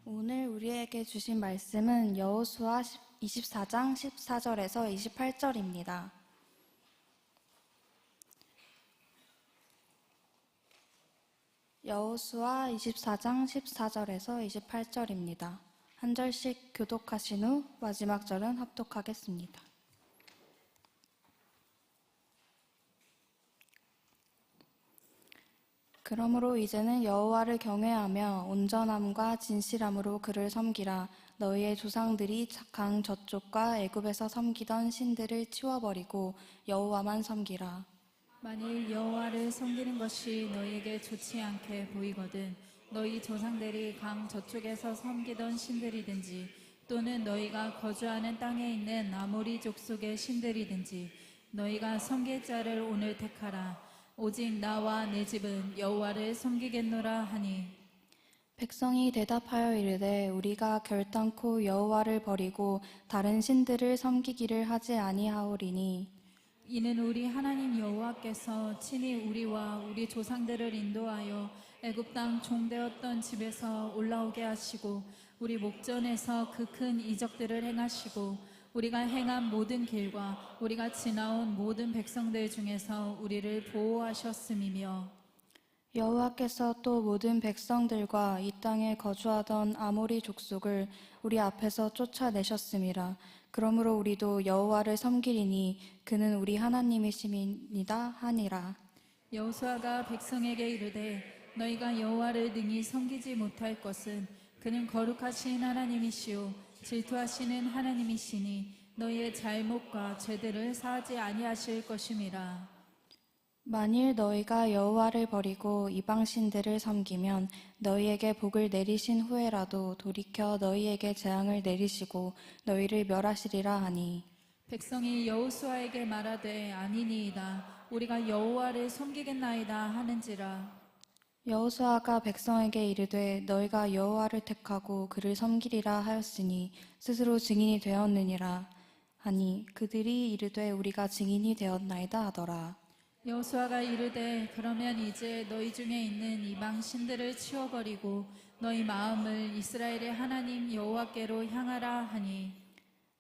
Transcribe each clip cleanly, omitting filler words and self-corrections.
오늘 우리에게 주신 말씀은 여호수아 24장 14절에서 28절입니다. 여호수아 24장 14절에서 28절입니다. 한 절씩 교독하신 후 마지막 절은 합독하겠습니다. 그러므로 이제는 여호와를 경외하며 온전함과 진실함으로 그를 섬기라. 너희의 조상들이 강 저쪽과 애굽에서 섬기던 신들을 치워버리고 여호와만 섬기라. 만일 여호와를 섬기는 것이 너희에게 좋지 않게 보이거든 너희 조상들이 강 저쪽에서 섬기던 신들이든지 또는 너희가 거주하는 땅에 있는 아모리 족속의 신들이든지 너희가 섬길 자를 오늘 택하라. 오직 나와 내 집은 여호와를 섬기겠노라 하니 백성이 대답하여 이르되 우리가 결단코 여호와를 버리고 다른 신들을 섬기기를 하지 아니하오리니 이는 우리 하나님 여호와께서 친히 우리와 우리 조상들을 인도하여 애굽 땅 종되었던 집에서 올라오게 하시고 우리 목전에서 그 큰 이적들을 행하시고 우리가 행한 모든 길과 우리가 지나온 모든 백성들 중에서 우리를 보호하셨음이며 여호와께서 또 모든 백성들과 이 땅에 거주하던 아모리 족속을 우리 앞에서 쫓아내셨음이라. 그러므로 우리도 여호와를 섬기리니 그는 우리 하나님이심이니이다 하니라. 여호수아가 백성에게 이르되 너희가 여호와를 능히 섬기지 못할 것은 그는 거룩하신 하나님이시오 질투하시는 하나님이시니 너희의 잘못과 죄들을 사하지 아니하실 것임이라. 만일 너희가 여호와를 버리고 이방 신들을 섬기면 너희에게 복을 내리신 후에라도 돌이켜 너희에게 재앙을 내리시고 너희를 멸하시리라 하니 백성이 여호수아에게 말하되 아니니이다 우리가 여호와를 섬기겠나이다 하는지라. 여호수아가 백성에게 이르되 너희가 여호와를 택하고 그를 섬기리라 하였으니 스스로 증인이 되었느니라 하니 그들이 이르되 우리가 증인이 되었나이다 하더라. 여호수아가 이르되 그러면 이제 너희 중에 있는 이방 신들을 치워버리고 너희 마음을 이스라엘의 하나님 여호와께로 향하라 하니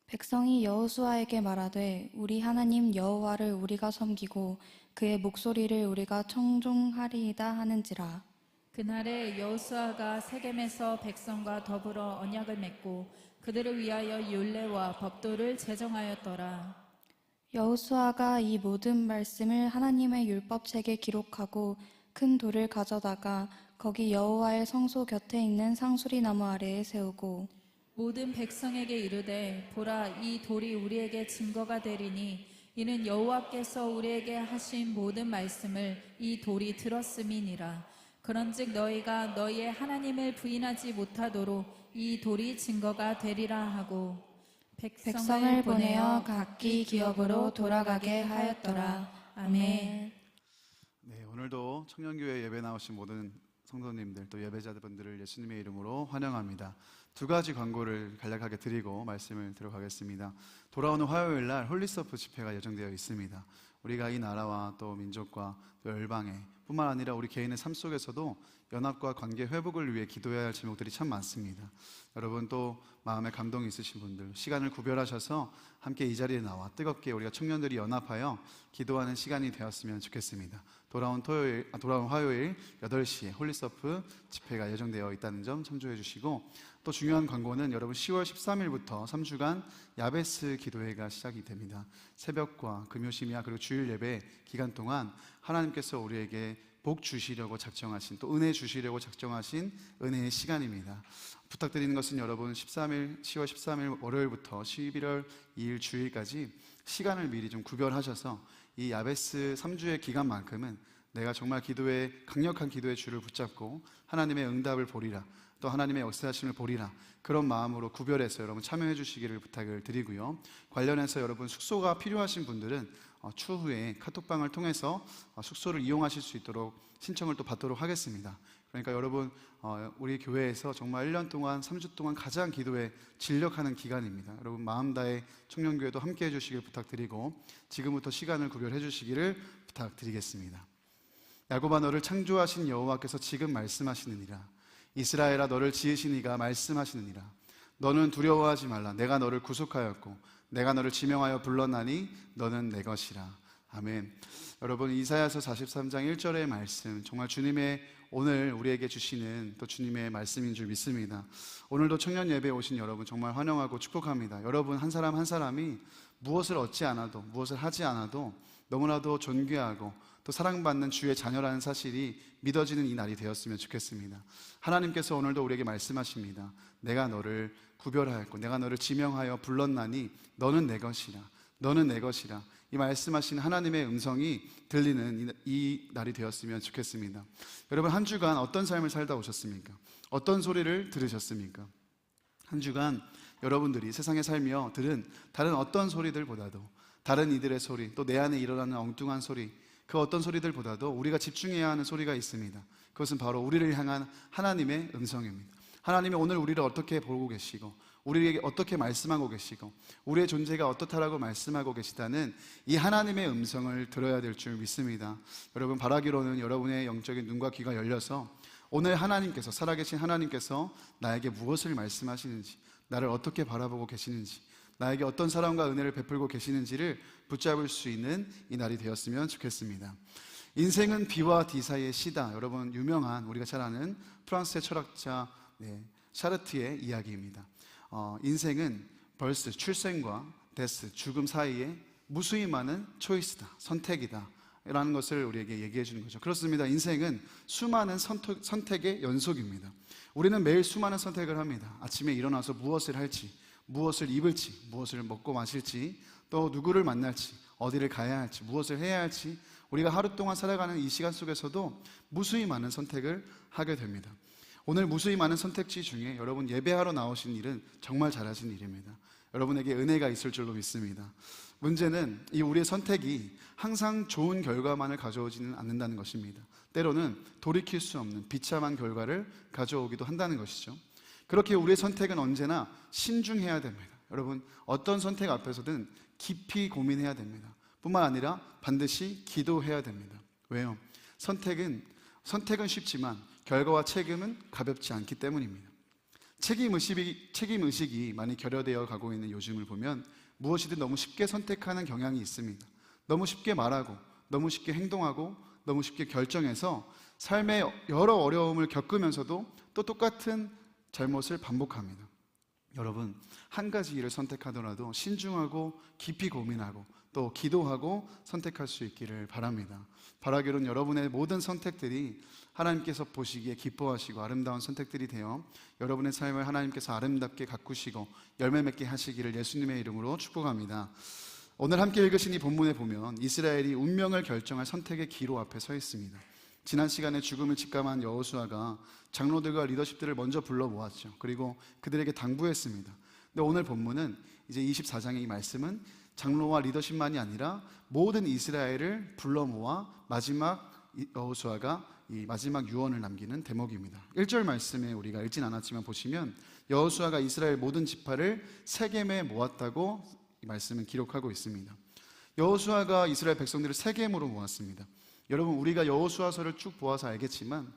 백성이 여호수아에게 말하되 우리 하나님 여호와를 우리가 섬기고 그의 목소리를 우리가 청종하리이다 하는지라. 그날에 여호수아가 세겜에서 백성과 더불어 언약을 맺고 그들을 위하여 율례와 법도를 제정하였더라. 여호수아가 이 모든 말씀을 하나님의 율법책에 기록하고 큰 돌을 가져다가 거기 여호와의 성소 곁에 있는 상수리 나무 아래에 세우고 모든 백성에게 이르되 보라 이 돌이 우리에게 증거가 되리니 이는 여호와께서 우리에게 하신 모든 말씀을 이 돌이 들었음이니라. 그런즉 너희가 너희의 하나님을 부인하지 못하도록 이 돌이 증거가 되리라 하고 백성을 보내어 각기 기업으로 돌아가게 하였더라. 아멘. 네, 오늘도 청년교회 예배 나오신 모든 성도님들 또 예배자분들을 예수님의 이름으로 환영합니다. 두 가지 광고를 간략하게 드리고 말씀을 들어가겠습니다. 돌아오는 화요일 날 홀리서프 집회가 예정되어 있습니다. 우리가 이 나라와 또 민족과 또 열방에 뿐만 아니라 우리 개인의 삶 속에서도 연합과 관계 회복을 위해 기도해야 할 제목들이 참 많습니다. 여러분 또 마음에 감동이 있으신 분들 시간을 구별하셔서 함께 이 자리에 나와 뜨겁게 우리가 청년들이 연합하여 기도하는 시간이 되었으면 좋겠습니다. 돌아온 화요일 8시에 홀리서프 집회가 예정되어 있다는 점 참조해 주시고 또 중요한 광고는 여러분 10월 13일부터 3주간 야베스 기도회가 시작이 됩니다. 새벽과 금요심야 그리고 주일 예배 기간 동안 하나님께서 우리에게 복 주시려고 작정하신 또 은혜 주시려고 작정하신 은혜의 시간입니다. 부탁드리는 것은 여러분 10월 13일 월요일부터 11월 2일 주일까지 시간을 미리 좀 구별하셔서 이 야베스 3주의 기간만큼은 내가 정말 강력한 기도의 줄을 붙잡고 하나님의 응답을 보리라 또 하나님의 역사하심을 보리라 그런 마음으로 구별해서 여러분 참여해 주시기를 부탁을 드리고요. 관련해서 여러분 숙소가 필요하신 분들은 추후에 카톡방을 통해서 숙소를 이용하실 수 있도록 신청을 또 받도록 하겠습니다. 그러니까 여러분 우리 교회에서 정말 1년 동안 3주 동안 가장 기도에 진력하는 기간입니다. 여러분 마음 다해 청년교회도 함께 해주시길 부탁드리고 지금부터 시간을 구별해 주시기를 부탁드리겠습니다. 야곱아 너를 창조하신 여호와께서 지금 말씀하시느니라 이스라엘아 너를 지으신 이가 말씀하시느니라. 너는 두려워하지 말라. 내가 너를 구속하였고 내가 너를 지명하여 불렀나니 너는 내 것이라. 아멘. 여러분, 이사야서 43장 1절의 말씀, 정말 주님의 오늘 우리에게 주시는 또 주님의 말씀인 줄 믿습니다. 오늘도 청년 예배에 오신 여러분 정말 환영하고 축복합니다. 여러분 한 사람 한 사람이 무엇을 얻지 않아도, 무엇을 하지 않아도 너무나도 존귀하고 또 사랑받는 주의 자녀라는 사실이 믿어지는 이 날이 되었으면 좋겠습니다. 하나님께서 오늘도 우리에게 말씀하십니다. 내가 너를 구별하였고 내가 너를 지명하여 불렀나니 너는 내 것이라. 너는 내 것이라. 이 말씀하신 하나님의 음성이 들리는 이 날이 되었으면 좋겠습니다. 여러분 한 주간 어떤 삶을 살다 오셨습니까? 어떤 소리를 들으셨습니까? 한 주간 여러분들이 세상에 살며 들은 다른 어떤 소리들보다도, 다른 이들의 소리, 또 내 안에 일어나는 엉뚱한 소리, 그 어떤 소리들보다도 우리가 집중해야 하는 소리가 있습니다. 그것은 바로 우리를 향한 하나님의 음성입니다. 하나님이 오늘 우리를 어떻게 보고 계시고 우리에게 어떻게 말씀하고 계시고 우리의 존재가 어떻다라고 말씀하고 계시다는 이 하나님의 음성을 들어야 될 줄 믿습니다. 여러분 바라기로는 여러분의 영적인 눈과 귀가 열려서 오늘 하나님께서, 살아계신 하나님께서 나에게 무엇을 말씀하시는지, 나를 어떻게 바라보고 계시는지, 나에게 어떤 사랑과 은혜를 베풀고 계시는지를 붙잡을 수 있는 이 날이 되었으면 좋겠습니다. 인생은 B와 D 사이의 시다. 여러분 유명한, 우리가 잘 아는 프랑스의 철학자 샤르트의 이야기입니다. 인생은 벌스, 출생과 데스, 죽음 사이에 무수히 많은 초이스다, 선택이다 라는 것을 우리에게 얘기해 주는 거죠. 그렇습니다. 인생은 수많은 선택의 연속입니다. 우리는 매일 수많은 선택을 합니다. 아침에 일어나서 무엇을 할지, 무엇을 입을지, 무엇을 먹고 마실지, 또 누구를 만날지, 어디를 가야 할지, 무엇을 해야 할지, 우리가 하루 동안 살아가는 이 시간 속에서도 무수히 많은 선택을 하게 됩니다. 오늘 무수히 많은 선택지 중에 여러분 예배하러 나오신 일은 정말 잘하신 일입니다. 여러분에게 은혜가 있을 줄로 믿습니다. 문제는 이 우리의 선택이 항상 좋은 결과만을 가져오지는 않는다는 것입니다. 때로는 돌이킬 수 없는 비참한 결과를 가져오기도 한다는 것이죠. 그렇게 우리의 선택은 언제나 신중해야 됩니다. 여러분 어떤 선택 앞에서든 깊이 고민해야 됩니다. 뿐만 아니라 반드시 기도해야 됩니다. 왜요? 선택은 쉽지만 결과와 책임은 가볍지 않기 때문입니다. 책임의식이 많이 결여되어 가고 있는 요즘을 보면 무엇이든 너무 쉽게 선택하는 경향이 있습니다. 너무 쉽게 말하고, 너무 쉽게 행동하고, 너무 쉽게 결정해서 삶의 여러 어려움을 겪으면서도 또 똑같은 잘못을 반복합니다. 여러분, 한 가지 일을 선택하더라도 신중하고 깊이 고민하고 또 기도하고 선택할 수 있기를 바랍니다. 바라기로는 여러분의 모든 선택들이 하나님께서 보시기에 기뻐하시고 아름다운 선택들이 되어 여러분의 삶을 하나님께서 아름답게 가꾸시고 열매 맺게 하시기를 예수님의 이름으로 축복합니다. 오늘 함께 읽으신 이 본문에 보면 이스라엘이 운명을 결정할 선택의 기로 앞에 서 있습니다. 지난 시간에 죽음을 직감한 여호수아가 장로들과 리더십들을 먼저 불러 모았죠. 그리고 그들에게 당부했습니다. 근데 오늘 본문은 이제 24장의 이 말씀은 장로와 리더십만이 아니라 모든 이스라엘을 불러 모아 마지막 여호수아가 이 마지막 유언을 남기는 대목입니다. 1절 말씀에 우리가 읽진 않았지만 보시면 여호수아가 이스라엘 모든 지파를 세겜에 모았다고 이 말씀은 기록하고 있습니다. 여호수아가 이스라엘 백성들을 세겜으로 모았습니다. 여러분 우리가 여호수아서를 쭉 보아서 알겠지만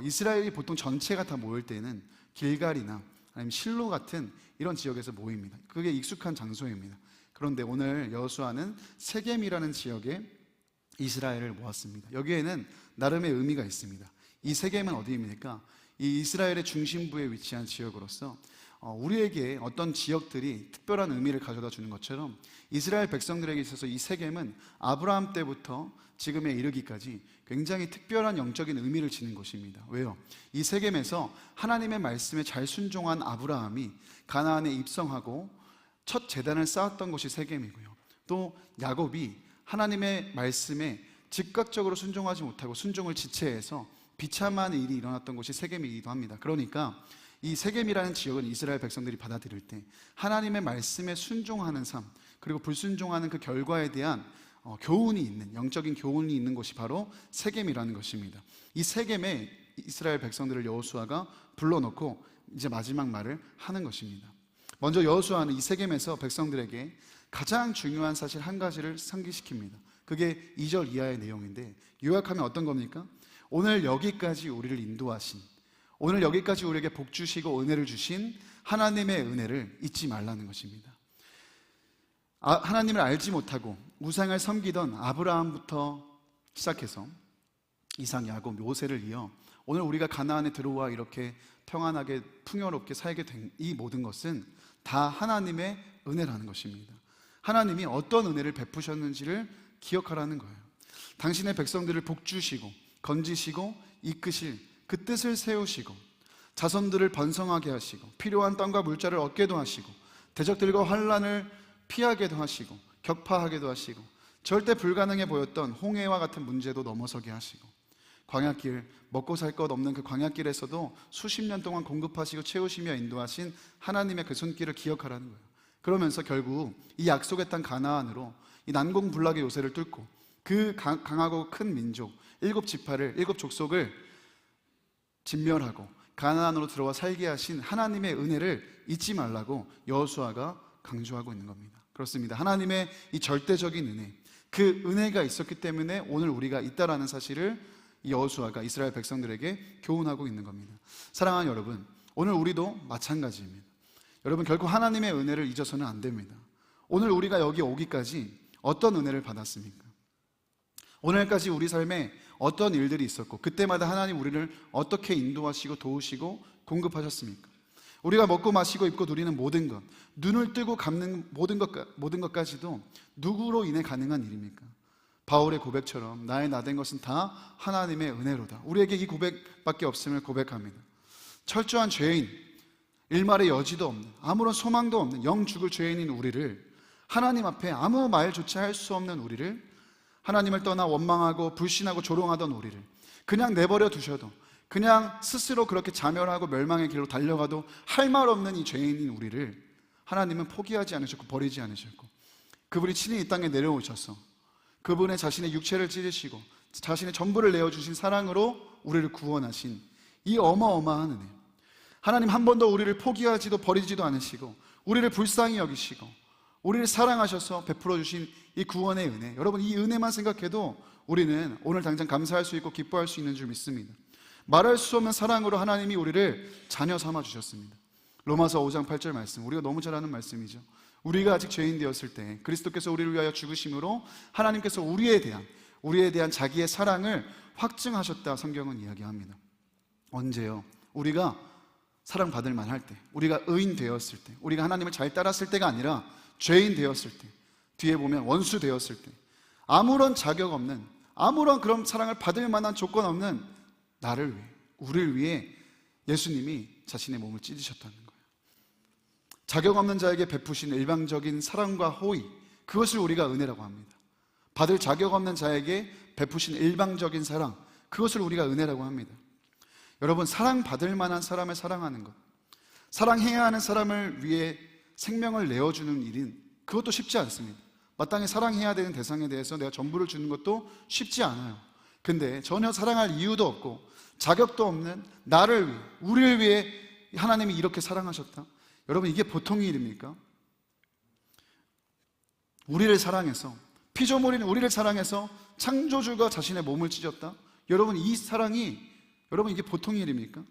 이스라엘이 보통 전체가 다 모일 때는 길갈이나 아니면 실로 같은 이런 지역에서 모입니다. 그게 익숙한 장소입니다. 그런데 오늘 여호수아는 세겜이라는 지역에 이스라엘을 모았습니다. 여기에는 나름의 의미가 있습니다. 이 세겜은 어디입니까? 이 이스라엘의 중심부에 위치한 지역으로서 우리에게 어떤 지역들이 특별한 의미를 가져다 주는 것처럼 이스라엘 백성들에게 있어서 이 세겜은 아브라함 때부터 지금에 이르기까지 굉장히 특별한 영적인 의미를 지닌 곳입니다. 왜요? 이 세겜에서 하나님의 말씀에 잘 순종한 아브라함이 가나안에 입성하고 첫 제단을 쌓았던 곳이 세겜이고요. 또 야곱이 하나님의 말씀에 즉각적으로 순종하지 못하고 순종을 지체해서 비참한 일이 일어났던 곳이 세겜이기도 합니다. 그러니까 이 세겜이라는 지역은 이스라엘 백성들이 받아들일 때 하나님의 말씀에 순종하는 삶, 그리고 불순종하는 그 결과에 대한 교훈이 있는, 영적인 교훈이 있는 곳이 바로 세겜이라는 것입니다. 이 세겜에 이스라엘 백성들을 여호수아가 불러놓고 이제 마지막 말을 하는 것입니다. 먼저 여호수아는 이 세겜에서 백성들에게 가장 중요한 사실 한 가지를 상기시킵니다. 그게 2절 이하의 내용인데 요약하면 어떤 겁니까? 오늘 여기까지 우리를 인도하신, 오늘 여기까지 우리에게 복 주시고 은혜를 주신 하나님의 은혜를 잊지 말라는 것입니다. 하나님을 알지 못하고 우상을 섬기던 아브라함부터 시작해서 이삭, 야곱, 모세를 이어 오늘 우리가 가나안에 들어와 이렇게 평안하게 풍요롭게 살게 된 이 모든 것은 다 하나님의 은혜라는 것입니다. 하나님이 어떤 은혜를 베푸셨는지를 기억하라는 거예요. 당신의 백성들을 복주시고 건지시고 이끄실 그 뜻을 세우시고 자손들을 번성하게 하시고 필요한 땅과 물자를 얻게도 하시고 대적들과 환난을 피하게도 하시고 격파하게도 하시고 절대 불가능해 보였던 홍해와 같은 문제도 넘어서게 하시고 광야길, 먹고 살 것 없는 그 광야길에서도 수십 년 동안 공급하시고 채우시며 인도하신 하나님의 그 손길을 기억하라는 거예요. 그러면서 결국 이 약속의 땅 가나안으로 이 난공불락의 요새를 뚫고 그 강하고 큰 민족 7지파를 7족속을 진멸하고 가나안으로 들어와 살게 하신 하나님의 은혜를 잊지 말라고 여호수아가 강조하고 있는 겁니다. 그렇습니다. 하나님의 이 절대적인 은혜, 그 은혜가 있었기 때문에 오늘 우리가 있다라는 사실을 여호수아가 이스라엘 백성들에게 교훈하고 있는 겁니다. 사랑하는 여러분, 오늘 우리도 마찬가지입니다. 여러분, 결코 하나님의 은혜를 잊어서는 안 됩니다. 오늘 우리가 여기 오기까지 어떤 은혜를 받았습니까? 오늘까지 우리 삶에 어떤 일들이 있었고 그때마다 하나님 우리를 어떻게 인도하시고 도우시고 공급하셨습니까? 우리가 먹고 마시고 입고 누리는 모든 것, 눈을 뜨고 감는 모든 것까지도 누구로 인해 가능한 일입니까? 바울의 고백처럼 나의 나된 것은 다 하나님의 은혜로다. 우리에게 이 고백밖에 없음을 고백합니다. 철저한 죄인, 일말의 여지도 없는, 아무런 소망도 없는 영 죽을 죄인인 우리를, 하나님 앞에 아무 말조차 할 수 없는 우리를, 하나님을 떠나 원망하고 불신하고 조롱하던 우리를 그냥 내버려 두셔도, 그냥 스스로 그렇게 자멸하고 멸망의 길로 달려가도 할 말 없는 이 죄인인 우리를 하나님은 포기하지 않으셨고 버리지 않으셨고, 그분이 친히 이 땅에 내려오셔서 그분의 자신의 육체를 찢으시고 자신의 전부를 내어주신 사랑으로 우리를 구원하신 이 어마어마한 은혜, 하나님 한 번도 우리를 포기하지도 버리지도 않으시고 우리를 불쌍히 여기시고 우리를 사랑하셔서 베풀어 주신 이 구원의 은혜, 여러분 이 은혜만 생각해도 우리는 오늘 당장 감사할 수 있고 기뻐할 수 있는 줄 믿습니다. 말할 수 없는 사랑으로 하나님이 우리를 자녀 삼아 주셨습니다. 로마서 5장 8절 말씀, 우리가 너무 잘 아는 말씀이죠. 우리가 아직 죄인 되었을 때 그리스도께서 우리를 위하여 죽으심으로 하나님께서 우리에 대한 자기의 사랑을 확증하셨다, 성경은 이야기합니다. 언제요? 우리가 사랑받을 만할 때, 우리가 의인 되었을 때, 우리가 하나님을 잘 따랐을 때가 아니라 죄인 되었을 때, 뒤에 보면 원수 되었을 때, 아무런 자격 없는, 아무런 그런 사랑을 받을 만한 조건 없는 나를 위해, 우리를 위해 예수님이 자신의 몸을 찢으셨다는 거예요. 자격 없는 자에게 베푸신 일방적인 사랑과 호의, 그것을 우리가 은혜라고 합니다. 받을 자격 없는 자에게 베푸신 일방적인 사랑, 그것을 우리가 은혜라고 합니다. 여러분, 사랑받을 만한 사람을 사랑하는 것, 사랑해야 하는 사람을 위해 생명을 내어주는 일은 그것도 쉽지 않습니다. 마땅히 사랑해야 되는 대상에 대해서 내가 전부를 주는 것도 쉽지 않아요. 근데 전혀 사랑할 이유도 없고 자격도 없는 나를 위해, 우리를 위해 하나님이 이렇게 사랑하셨다? 여러분, 이게 보통의 일입니까? 우리를 사랑해서, 피조물인 우리를 사랑해서 창조주가 자신의 몸을 찢었다? 여러분, 이 사랑이, 여러분 이게 보통의 일입니까?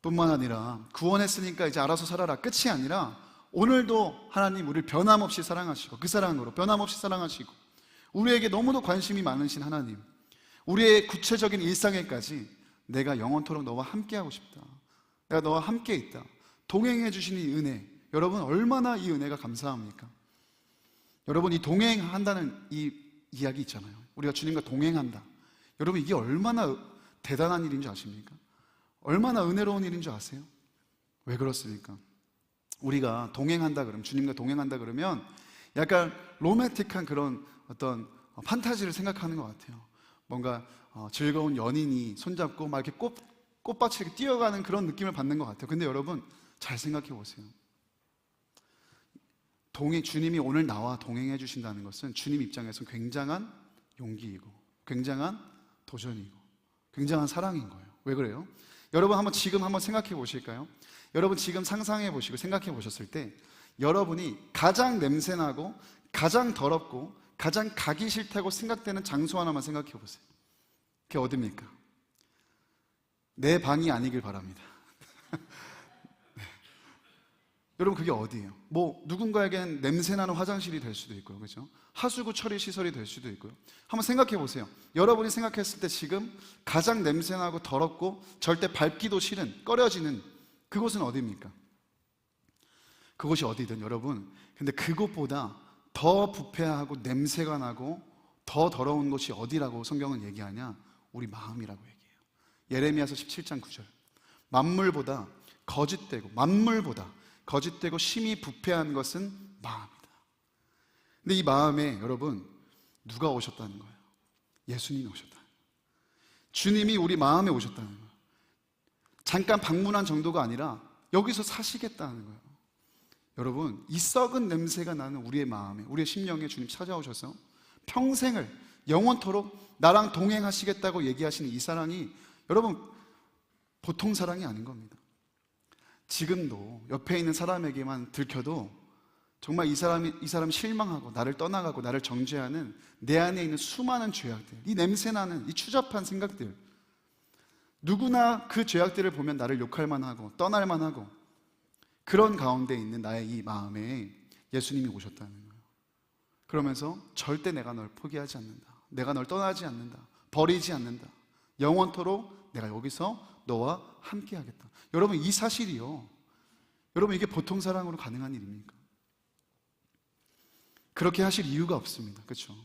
뿐만 아니라 구원했으니까 이제 알아서 살아라, 끝이 아니라 오늘도 하나님 우리를 변함없이 사랑하시고 그 사랑으로 변함없이 사랑하시고 우리에게 너무도 관심이 많으신 하나님, 우리의 구체적인 일상에까지 내가 영원토록 너와 함께하고 싶다, 내가 너와 함께 있다, 동행해 주신 이 은혜, 여러분 얼마나 이 은혜가 감사합니까? 여러분, 이 동행한다는 이 이야기 있잖아요. 우리가 주님과 동행한다. 여러분, 이게 얼마나 대단한 일인 줄 아십니까? 얼마나 은혜로운 일인 줄 아세요? 왜 그렇습니까? 우리가 동행한다 그러면, 주님과 동행한다 그러면 약간 로맨틱한 그런 어떤 판타지를 생각하는 것 같아요. 뭔가 즐거운 연인이 손잡고 막 이렇게 꽃밭을 이렇게 뛰어가는 그런 느낌을 받는 것 같아요. 근데 여러분 잘 생각해 보세요. 주님이 오늘 나와 동행해 주신다는 것은 주님 입장에서 굉장한 용기이고 굉장한 도전이고 굉장한 사랑인 거예요. 왜 그래요? 여러분 지금 한번 생각해 보실까요? 여러분 지금 상상해 보시고 생각해 보셨을 때 여러분이 가장 냄새나고 가장 더럽고 가장 가기 싫다고 생각되는 장소 하나만 생각해 보세요. 그게 어디입니까? 내 방이 아니길 바랍니다. 네. 여러분, 그게 어디예요? 뭐 누군가에겐 냄새나는 화장실이 될 수도 있고요, 그렇죠? 하수구 처리 시설이 될 수도 있고요. 한번 생각해 보세요. 여러분이 생각했을 때 지금 가장 냄새나고 더럽고 절대 밟기도 싫은, 꺼려지는 그곳은 어디입니까? 그곳이 어디든 여러분, 근데 그곳보다 더 부패하고 냄새가 나고 더 더러운 곳이 어디라고 성경은 얘기하냐? 우리 마음이라고 얘기해요. 예레미야서 17장 9절. 만물보다 거짓되고 심히 부패한 것은 마음이다. 근데 이 마음에 여러분, 누가 오셨다는 거예요? 예수님이 오셨다는 거예요. 주님이 우리 마음에 오셨다는 거예요. 잠깐 방문한 정도가 아니라 여기서 사시겠다는 거예요. 여러분, 이 썩은 냄새가 나는 우리의 마음에, 우리의 심령에 주님 찾아오셔서 평생을 영원토록 나랑 동행하시겠다고 얘기하시는 이 사랑이 여러분 보통 사랑이 아닌 겁니다. 지금도 옆에 있는 사람에게만 들켜도 정말 이 사람이 실망하고 나를 떠나가고 나를 정죄하는 내 안에 있는 수많은 죄악들, 이 냄새나는 이 추잡한 생각들, 누구나 그 죄악들을 보면 나를 욕할 만하고 떠날 만하고, 그런 가운데 있는 나의 이 마음에 예수님이 오셨다는 거예요. 그러면서 절대 내가 널 포기하지 않는다, 내가 널 떠나지 않는다, 버리지 않는다, 영원토록 내가 여기서 너와 함께 하겠다. 여러분, 이 사실이요, 여러분, 이게 보통 사랑으로 가능한 일입니까? 그렇게 하실 이유가 없습니다. 그렇죠?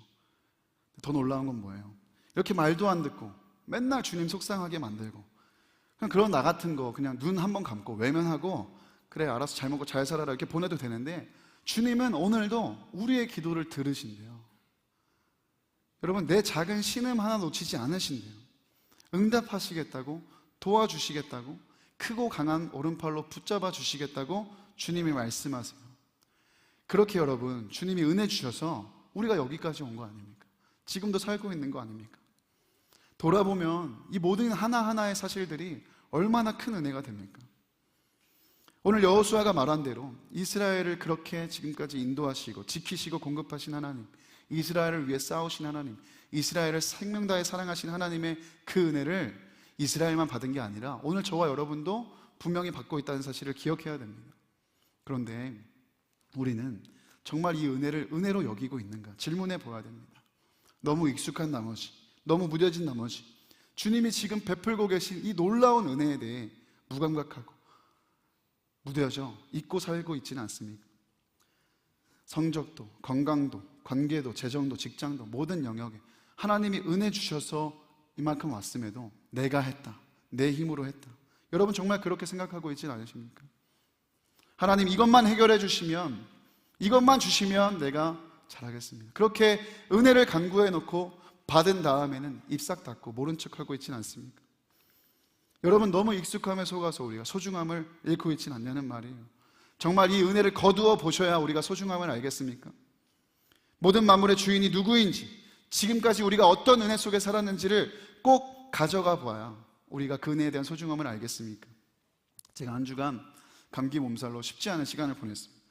더 놀라운 건 뭐예요? 이렇게 말도 안 듣고 맨날 주님 속상하게 만들고, 그냥 그런 나 같은 거 그냥 눈 한번 감고 외면하고 그래 알아서 잘 먹고 잘 살아라 이렇게 보내도 되는데, 주님은 오늘도 우리의 기도를 들으신대요. 여러분, 내 작은 신음 하나 놓치지 않으신대요. 응답하시겠다고, 도와주시겠다고, 크고 강한 오른팔로 붙잡아 주시겠다고 주님이 말씀하세요. 그렇게 여러분, 주님이 은혜 주셔서 우리가 여기까지 온 거 아닙니까? 지금도 살고 있는 거 아닙니까? 돌아보면 이 모든 하나하나의 사실들이 얼마나 큰 은혜가 됩니까? 오늘 여호수아가 말한 대로 이스라엘을 그렇게 지금까지 인도하시고 지키시고 공급하신 하나님, 이스라엘을 위해 싸우신 하나님, 이스라엘을 생명 다해 사랑하신 하나님의 그 은혜를 이스라엘만 받은 게 아니라 오늘 저와 여러분도 분명히 받고 있다는 사실을 기억해야 됩니다. 그런데 우리는 정말 이 은혜를 은혜로 여기고 있는가 질문해 보아야 됩니다. 너무 익숙한 나머지, 너무 무뎌진 나머지 주님이 지금 베풀고 계신 이 놀라운 은혜에 대해 무감각하고 무뎌져 잊고 살고 있지는 않습니까? 성적도, 건강도, 관계도, 재정도, 직장도 모든 영역에 하나님이 은혜 주셔서 이만큼 왔음에도 내가 했다, 내 힘으로 했다. 여러분 정말 그렇게 생각하고 있지는 않으십니까? 하나님 이것만 해결해 주시면, 이것만 주시면 내가 잘하겠습니다. 그렇게 은혜를 간구해 놓고 받은 다음에는 입싹 닫고 모른 척하고 있지는 않습니까? 여러분 너무 익숙함에 속아서 우리가 소중함을 잃고 있지는 않냐는 말이에요. 정말 이 은혜를 거두어 보셔야 우리가 소중함을 알겠습니까? 모든 만물의 주인이 누구인지, 지금까지 우리가 어떤 은혜 속에 살았는지를 꼭 가져가 봐야 우리가 그 은혜에 대한 소중함을 알겠습니까? 제가 한 주간 감기 몸살로 쉽지 않은 시간을 보냈습니다.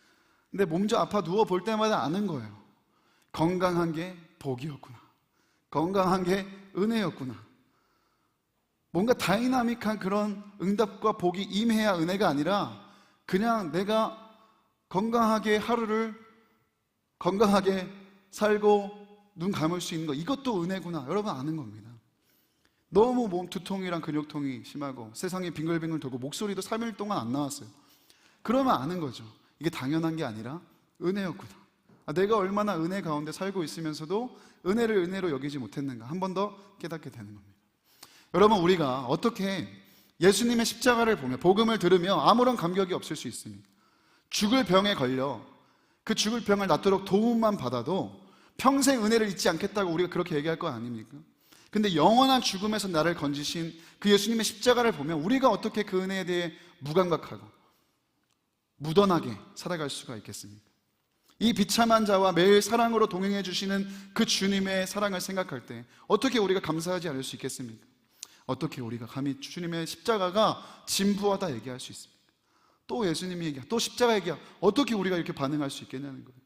근데 몸져 아파 누워 볼 때마다 아는 거예요. 건강한 게 복이었구나, 건강한 게 은혜였구나. 뭔가 다이나믹한 그런 응답과 복이 임해야 은혜가 아니라 그냥 내가 건강하게 하루를 건강하게 살고 눈 감을 수 있는 거, 이것도 은혜구나. 여러분 아는 겁니다. 너무 몸 두통이랑 근육통이 심하고 세상이 빙글빙글 돌고 목소리도 3일 동안 안 나왔어요. 그러면 아는 거죠. 이게 당연한 게 아니라 은혜였구나. 내가 얼마나 은혜 가운데 살고 있으면서도 은혜를 은혜로 여기지 못했는가, 한 번 더 깨닫게 되는 겁니다. 여러분 우리가 어떻게 예수님의 십자가를 보며 복음을 들으며 아무런 감격이 없을 수 있습니까? 죽을 병에 걸려 그 죽을 병을 낫도록 도움만 받아도 평생 은혜를 잊지 않겠다고 우리가 그렇게 얘기할 거 아닙니까? 근데 영원한 죽음에서 나를 건지신 그 예수님의 십자가를 보면 우리가 어떻게 그 은혜에 대해 무감각하고 무던하게 살아갈 수가 있겠습니까? 이 비참한 자와 매일 사랑으로 동행해 주시는 그 주님의 사랑을 생각할 때 어떻게 우리가 감사하지 않을 수 있겠습니까? 어떻게 우리가 감히 주님의 십자가가 진부하다 얘기할 수 있습니까? 또 예수님이 얘기하고 또 십자가 얘기하고 어떻게 우리가 이렇게 반응할 수 있겠냐는 거예요.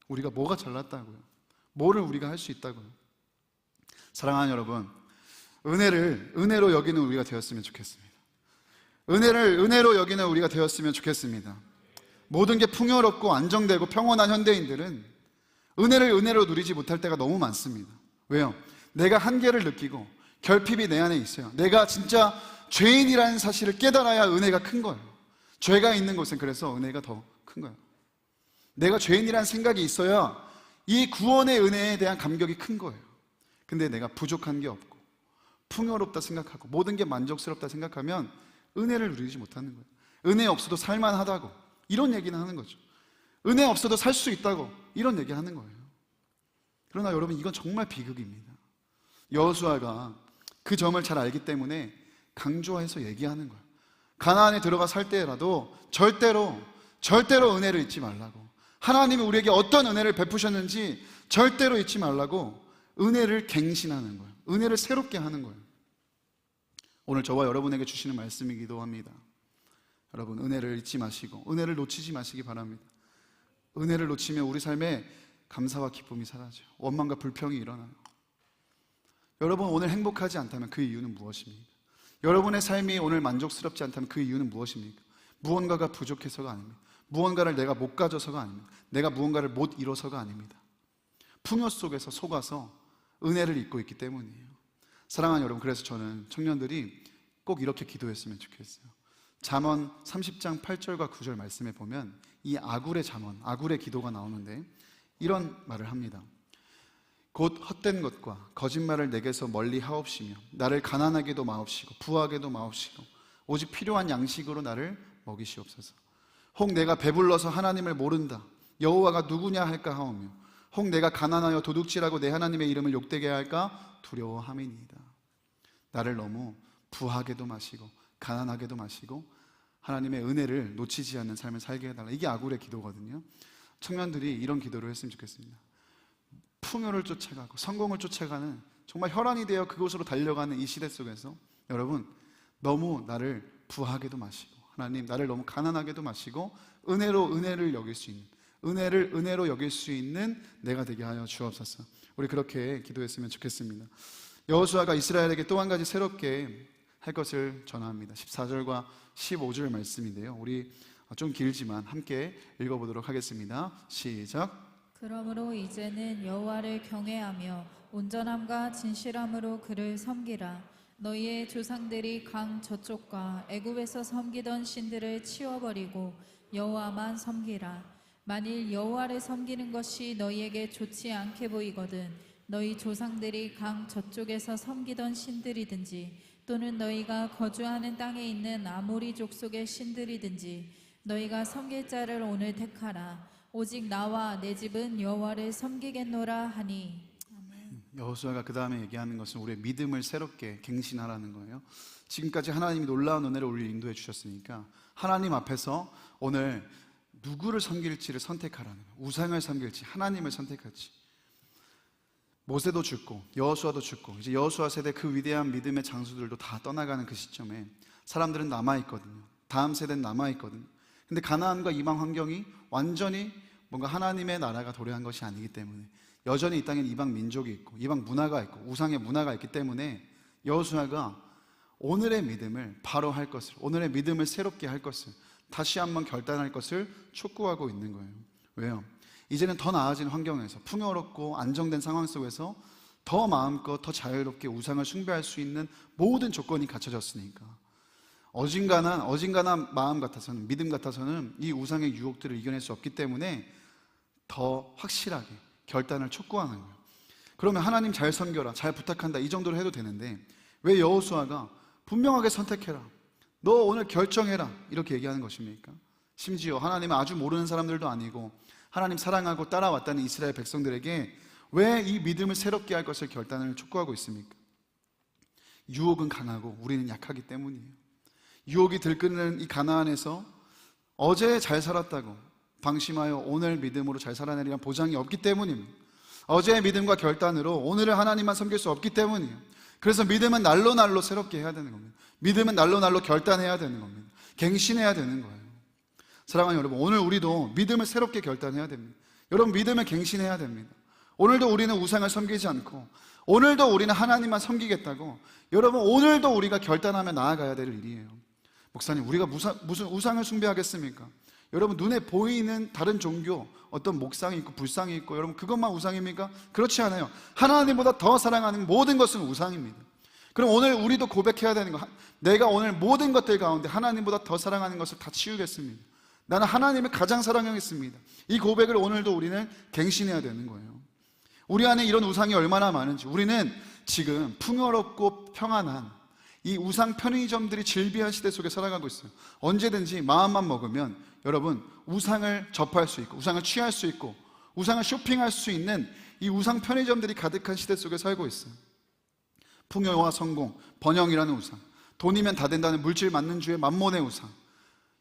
우리가 뭐가 잘났다고요? 뭐를 우리가 할 수 있다고요? 사랑하는 여러분, 은혜를 은혜로 여기는 우리가 되었으면 좋겠습니다. 은혜를 은혜로 여기는 우리가 되었으면 좋겠습니다. 모든 게 풍요롭고 안정되고 평온한 현대인들은 은혜를 은혜로 누리지 못할 때가 너무 많습니다. 왜요? 내가 한계를 느끼고 결핍이 내 안에 있어요. 내가 진짜 죄인이라는 사실을 깨달아야 은혜가 큰 거예요. 죄가 있는 곳은 그래서 은혜가 더 큰 거예요. 내가 죄인이라는 생각이 있어야 이 구원의 은혜에 대한 감격이 큰 거예요. 근데 내가 부족한 게 없고 풍요롭다 생각하고 모든 게 만족스럽다 생각하면 은혜를 누리지 못하는 거예요. 은혜 없어도 살만하다고 이런 얘기는 하는 거죠. 은혜 없어도 살 수 있다고 이런 얘기 하는 거예요. 그러나 여러분, 이건 정말 비극입니다. 여호수아가 그 점을 잘 알기 때문에 강조해서 얘기하는 거예요. 가나안에 들어가 살 때라도 절대로 은혜를 잊지 말라고, 하나님이 우리에게 어떤 은혜를 베푸셨는지 절대로 잊지 말라고 은혜를 갱신하는 거예요. 은혜를 새롭게 하는 거예요. 오늘 저와 여러분에게 주시는 말씀이기도 합니다. 여러분, 은혜를 잊지 마시고 은혜를 놓치지 마시기 바랍니다. 은혜를 놓치면 우리 삶에 감사와 기쁨이 사라져요. 원망과 불평이 일어나요. 여러분, 오늘 행복하지 않다면 그 이유는 무엇입니까? 여러분의 삶이 오늘 만족스럽지 않다면 그 이유는 무엇입니까? 무언가가 부족해서가 아닙니다. 무언가를 내가 못 가져서가 아닙니다. 내가 무언가를 못 이뤄서가 아닙니다. 풍요 속에서 속아서 은혜를 잊고 있기 때문이에요. 사랑하는 여러분, 그래서 저는 청년들이 꼭 이렇게 기도했으면 좋겠어요. 잠언 30장 8절과 9절 말씀에 보면 이 아굴의 잠언, 아굴의 기도가 나오는데 이런 말을 합니다. 곧 헛된 것과 거짓말을 내게서 멀리 하옵시며 나를 가난하게도 마옵시고 부하게도 마옵시고 오직 필요한 양식으로 나를 먹이시옵소서. 혹 내가 배불러서 하나님을 모른다, 여호와가 누구냐 할까 하오며 혹 내가 가난하여 도둑질하고 내 하나님의 이름을 욕되게 할까 두려워함이니이다. 나를 너무 부하게도 마시고 가난하게도 마시고 하나님의 은혜를 놓치지 않는 삶을 살게 해달라. 이게 아굴의 기도거든요. 청년들이 이런 기도를 했으면 좋겠습니다. 풍요를 쫓아가고 성공을 쫓아가는 정말 혈안이 되어 그곳으로 달려가는 이 시대 속에서 여러분, 너무 나를 부하게도 마시고 하나님 나를 너무 가난하게도 마시고 은혜로 은혜를 여길 수 있는, 은혜를 은혜로 여길 수 있는 내가 되게 하여 주옵소서. 우리 그렇게 기도했으면 좋겠습니다. 여호수아가 이스라엘에게 또 한 가지 새롭게 할 것을 전합니다. 14절과 15절 말씀인데요, 우리 좀 길지만 함께 읽어보도록 하겠습니다. 시작. 그러므로 이제는 여호와를 경외하며 온전함과 진실함으로 그를 섬기라. 너희의 조상들이 강 저쪽과 애굽에서 섬기던 신들을 치워버리고 여호와만 섬기라. 만일 여호와를 섬기는 것이 너희에게 좋지 않게 보이거든 너희 조상들이 강 저쪽에서 섬기던 신들이든지 또는 너희가 거주하는 땅에 있는 아모리 족속의 신들이든지 너희가 섬길 자를 오늘 택하라. 오직 나와 내 집은 여호와를 섬기겠노라 하니. 여호수아가 그 다음에 얘기하는 것은 우리의 믿음을 새롭게 갱신하라는 거예요. 지금까지 하나님이 놀라운 은혜를 우리를 인도해 주셨으니까 하나님 앞에서 오늘 누구를 섬길지를 선택하라는 거예요. 우상을 섬길지 하나님을 선택할지. 모세도 죽고 여호수아도 죽고 이제 여호수아 세대 그 위대한 믿음의 장수들도 다 떠나가는 그 시점에 사람들은 남아있거든요. 다음 세대는 남아있거든요. 근데 가나안과 이방 환경이 완전히 뭔가 하나님의 나라가 도래한 것이 아니기 때문에 여전히 이 땅엔 이방 민족이 있고 이방 문화가 있고 우상의 문화가 있기 때문에 여호수아가 오늘의 믿음을 바로 할 것을, 오늘의 믿음을 새롭게 할 것을, 다시 한번 결단할 것을 촉구하고 있는 거예요. 왜요? 이제는 더 나아진 환경에서 풍요롭고 안정된 상황 속에서 더 마음껏 더 자유롭게 우상을 숭배할 수 있는 모든 조건이 갖춰졌으니까 어진간한 마음 같아서는, 믿음 같아서는 이 우상의 유혹들을 이겨낼 수 없기 때문에 더 확실하게 결단을 촉구하는 거예요. 그러면 하나님 잘 섬겨라, 잘 부탁한다 이 정도로 해도 되는데 왜 여호수아가 분명하게 선택해라, 너 오늘 결정해라 이렇게 얘기하는 것입니까? 심지어 하나님을 아주 모르는 사람들도 아니고 하나님 사랑하고 따라왔다는 이스라엘 백성들에게 왜 이 믿음을 새롭게 할 것을 결단을 촉구하고 있습니까? 유혹은 강하고 우리는 약하기 때문이에요. 유혹이 들끓는 이 가나안에서 어제 잘 살았다고 방심하여 오늘 믿음으로 잘 살아내리란 보장이 없기 때문입니다. 어제의 믿음과 결단으로 오늘을 하나님만 섬길 수 없기 때문이에요. 그래서 믿음은 날로 새롭게 해야 되는 겁니다. 믿음은 날로 결단해야 되는 겁니다. 갱신해야 되는 거예요. 사랑하는 여러분, 오늘 우리도 믿음을 새롭게 결단해야 됩니다. 여러분, 믿음을 갱신해야 됩니다. 오늘도 우리는 우상을 섬기지 않고 오늘도 우리는 하나님만 섬기겠다고, 여러분 오늘도 우리가 결단하며 나아가야 될 일이에요. 목사님, 우리가 무슨 우상을 숭배하겠습니까? 여러분 눈에 보이는 다른 종교, 어떤 목상이 있고 불상이 있고, 여러분 그것만 우상입니까? 그렇지 않아요. 하나님보다 더 사랑하는 모든 것은 우상입니다. 그럼 오늘 우리도 고백해야 되는 거, 내가 오늘 모든 것들 가운데 하나님보다 더 사랑하는 것을 다 치우겠습니다. 나는 하나님을 가장 사랑하겠습니다. 이 고백을 오늘도 우리는 갱신해야 되는 거예요. 우리 안에 이런 우상이 얼마나 많은지, 우리는 지금 풍요롭고 평안한 이 우상 편의점들이 즐비한 시대 속에 살아가고 있어요. 언제든지 마음만 먹으면 여러분 우상을 접할 수 있고 우상을 취할 수 있고 우상을 쇼핑할 수 있는 이 우상 편의점들이 가득한 시대 속에 살고 있어요. 풍요와 성공, 번영이라는 우상, 돈이면 다 된다는 물질 만능주의 만몬의 우상.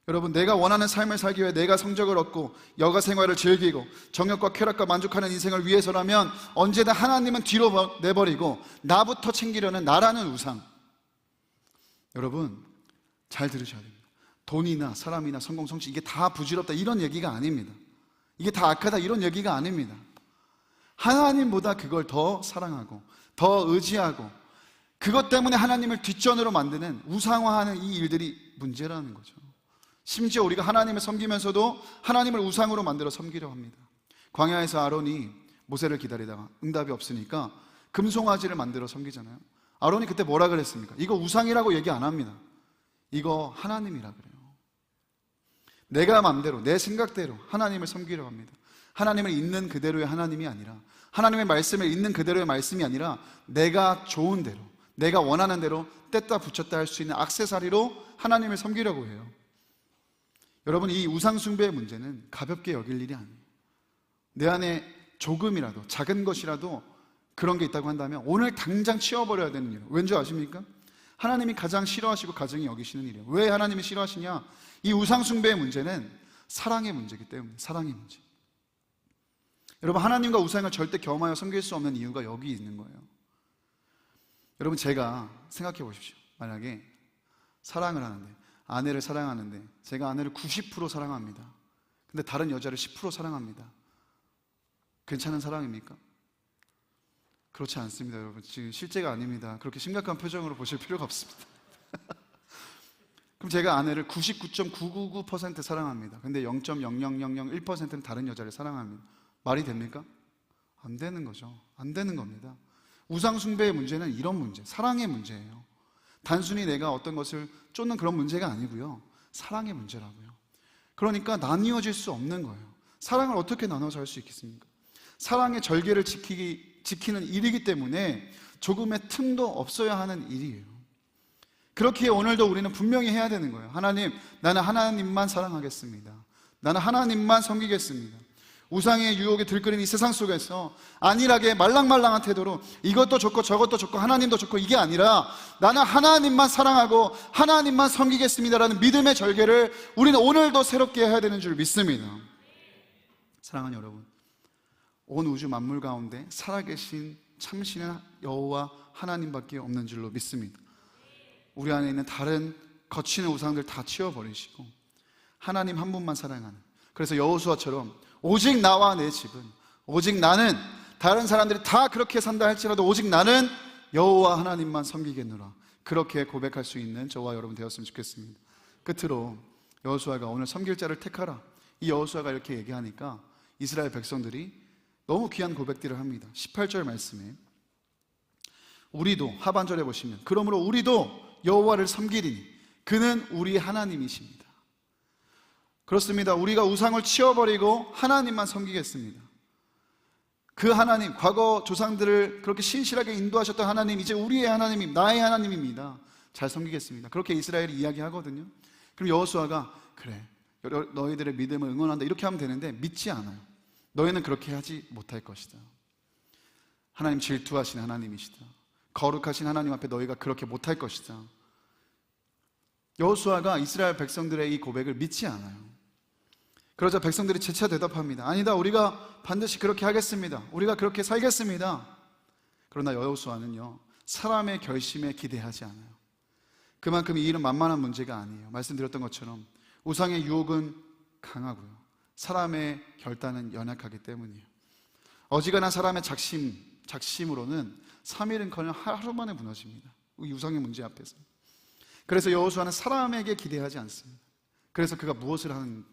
여러분, 내가 원하는 삶을 살기 위해 내가 성적을 얻고 여가 생활을 즐기고 정욕과 쾌락과 만족하는 인생을 위해서라면 언제나 하나님은 뒤로 내버리고 나부터 챙기려는 나라는 우상. 여러분 잘 들으셔야 됩니다. 돈이나 사람이나 성공, 성취 이게 다 부질없다 이런 얘기가 아닙니다. 이게 다 악하다 이런 얘기가 아닙니다. 하나님보다 그걸 더 사랑하고 더 의지하고 그것 때문에 하나님을 뒷전으로 만드는 우상화하는 이 일들이 문제라는 거죠. 심지어 우리가 하나님을 섬기면서도 하나님을 우상으로 만들어 섬기려 합니다. 광야에서 아론이 모세를 기다리다가 응답이 없으니까 금송아지를 만들어 섬기잖아요. 아론이 그때 뭐라 그랬습니까? 이거 우상이라고 얘기 안 합니다. 이거 하나님이라 그래요. 내가 마음대로 내 생각대로 하나님을 섬기려 합니다. 하나님을 있는 그대로의 하나님이 아니라, 하나님의 말씀을 있는 그대로의 말씀이 아니라 내가 좋은 대로, 내가 원하는 대로 뗐다 붙였다 할 수 있는 액세서리로 하나님을 섬기려고 해요. 여러분, 이 우상 숭배의 문제는 가볍게 여길 일이 아니에요. 내 안에 조금이라도 작은 것이라도 그런 게 있다고 한다면 오늘 당장 치워버려야 되는 일이에요. 왠지 아십니까? 하나님이 가장 싫어하시고 가증히 여기시는 일이에요. 왜 하나님이 싫어하시냐? 이 우상 숭배의 문제는 사랑의 문제이기 때문에. 사랑의 문제. 여러분, 하나님과 우상을 절대 겸하여 섬길 수 없는 이유가 여기 있는 거예요. 여러분, 제가 생각해 보십시오. 만약에 사랑을 하는데, 아내를 사랑하는데 제가 아내를 90% 사랑합니다. 근데 다른 여자를 10% 사랑합니다. 괜찮은 사랑입니까? 그렇지 않습니다. 여러분, 지금 실제가 아닙니다. 그렇게 심각한 표정으로 보실 필요가 없습니다. 그럼 제가 아내를 99.999% 사랑합니다. 근데 0.00001%는 다른 여자를 사랑합니다. 말이 됩니까? 안 되는 거죠. 안 되는 겁니다. 우상 숭배의 문제는 이런 문제, 사랑의 문제예요. 단순히 내가 어떤 것을 쫓는 그런 문제가 아니고요, 사랑의 문제라고요. 그러니까 나뉘어질 수 없는 거예요. 사랑을 어떻게 나눠서 할 수 있겠습니까? 사랑의 절개를 지키는 일이기 때문에 조금의 틈도 없어야 하는 일이에요. 그렇기에 오늘도 우리는 분명히 해야 되는 거예요. 하나님, 나는 하나님만 사랑하겠습니다. 나는 하나님만 섬기겠습니다. 우상의 유혹에 들끓는 이 세상 속에서 안일하게 말랑말랑한 태도로 이것도 좋고 저것도 좋고 하나님도 좋고 이게 아니라 나는 하나님만 사랑하고 하나님만 섬기겠습니다라는 믿음의 절개를 우리는 오늘도 새롭게 해야 되는 줄 믿습니다. 사랑하는 여러분, 온 우주 만물 가운데 살아계신 참신한 여호와 하나님밖에 없는 줄로 믿습니다. 우리 안에 있는 다른 거치는 우상들 다 치워버리시고 하나님 한 분만 사랑하는, 그래서 여호수아처럼 오직 나와 내 집은, 오직 나는, 다른 사람들이 다 그렇게 산다 할지라도 오직 나는 여호와 하나님만 섬기겠노라, 그렇게 고백할 수 있는 저와 여러분 되었으면 좋겠습니다. 끝으로 여호수아가 오늘 섬길 자를 택하라, 이 여호수아가 이렇게 얘기하니까 이스라엘 백성들이 너무 귀한 고백들을 합니다. 18절 말씀에 우리도, 하반절에 보시면 그러므로 우리도 여호와를 섬기리니 그는 우리 하나님이십니다. 그렇습니다. 우리가 우상을 치워버리고 하나님만 섬기겠습니다. 그 하나님, 과거 조상들을 그렇게 신실하게 인도하셨던 하나님, 이제 우리의 하나님입니다. 나의 하나님입니다. 잘 섬기겠습니다. 그렇게 이스라엘이 이야기하거든요. 그럼 여호수아가 그래, 너희들의 믿음을 응원한다 이렇게 하면 되는데 믿지 않아요. 너희는 그렇게 하지 못할 것이다. 하나님 질투하신 하나님이시다. 거룩하신 하나님 앞에 너희가 그렇게 못할 것이다. 여호수아가 이스라엘 백성들의 이 고백을 믿지 않아요. 그러자 백성들이 재차 대답합니다. 아니다, 우리가 반드시 그렇게 하겠습니다. 우리가 그렇게 살겠습니다. 그러나 여호수아는요, 사람의 결심에 기대하지 않아요. 그만큼 이 일은 만만한 문제가 아니에요. 말씀드렸던 것처럼 우상의 유혹은 강하고요, 사람의 결단은 연약하기 때문이에요. 어지간한 사람의 작심으로는 3일은커녕 하루 만에 무너집니다. 이 우상의 문제 앞에서. 그래서 여호수아는 사람에게 기대하지 않습니다. 그래서 그가 무엇을 하는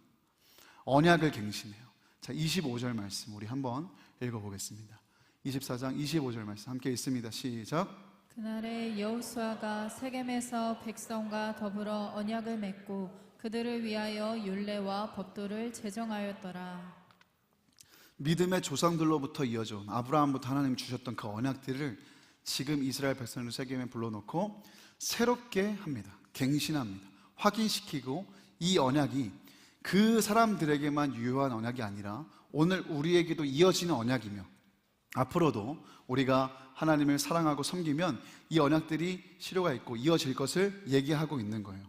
언약을 갱신해요. 자, 25절 말씀 우리 한번 읽어보겠습니다. 24장 25절 말씀 함께 읽습니다. 시작. 그날에 여호수아가 세겜에서 백성과 더불어 언약을 맺고 그들을 위하여 율례와 법도를 제정하였더라. 믿음의 조상들로부터 이어져 온 아브라함부터 하나님이 주셨던 그 언약들을 지금 이스라엘 백성을 세겜에 불러놓고 새롭게 합니다. 갱신합니다. 확인시키고 이 언약이 그 사람들에게만 유효한 언약이 아니라 오늘 우리에게도 이어지는 언약이며 앞으로도 우리가 하나님을 사랑하고 섬기면 이 언약들이 실효가 있고 이어질 것을 얘기하고 있는 거예요.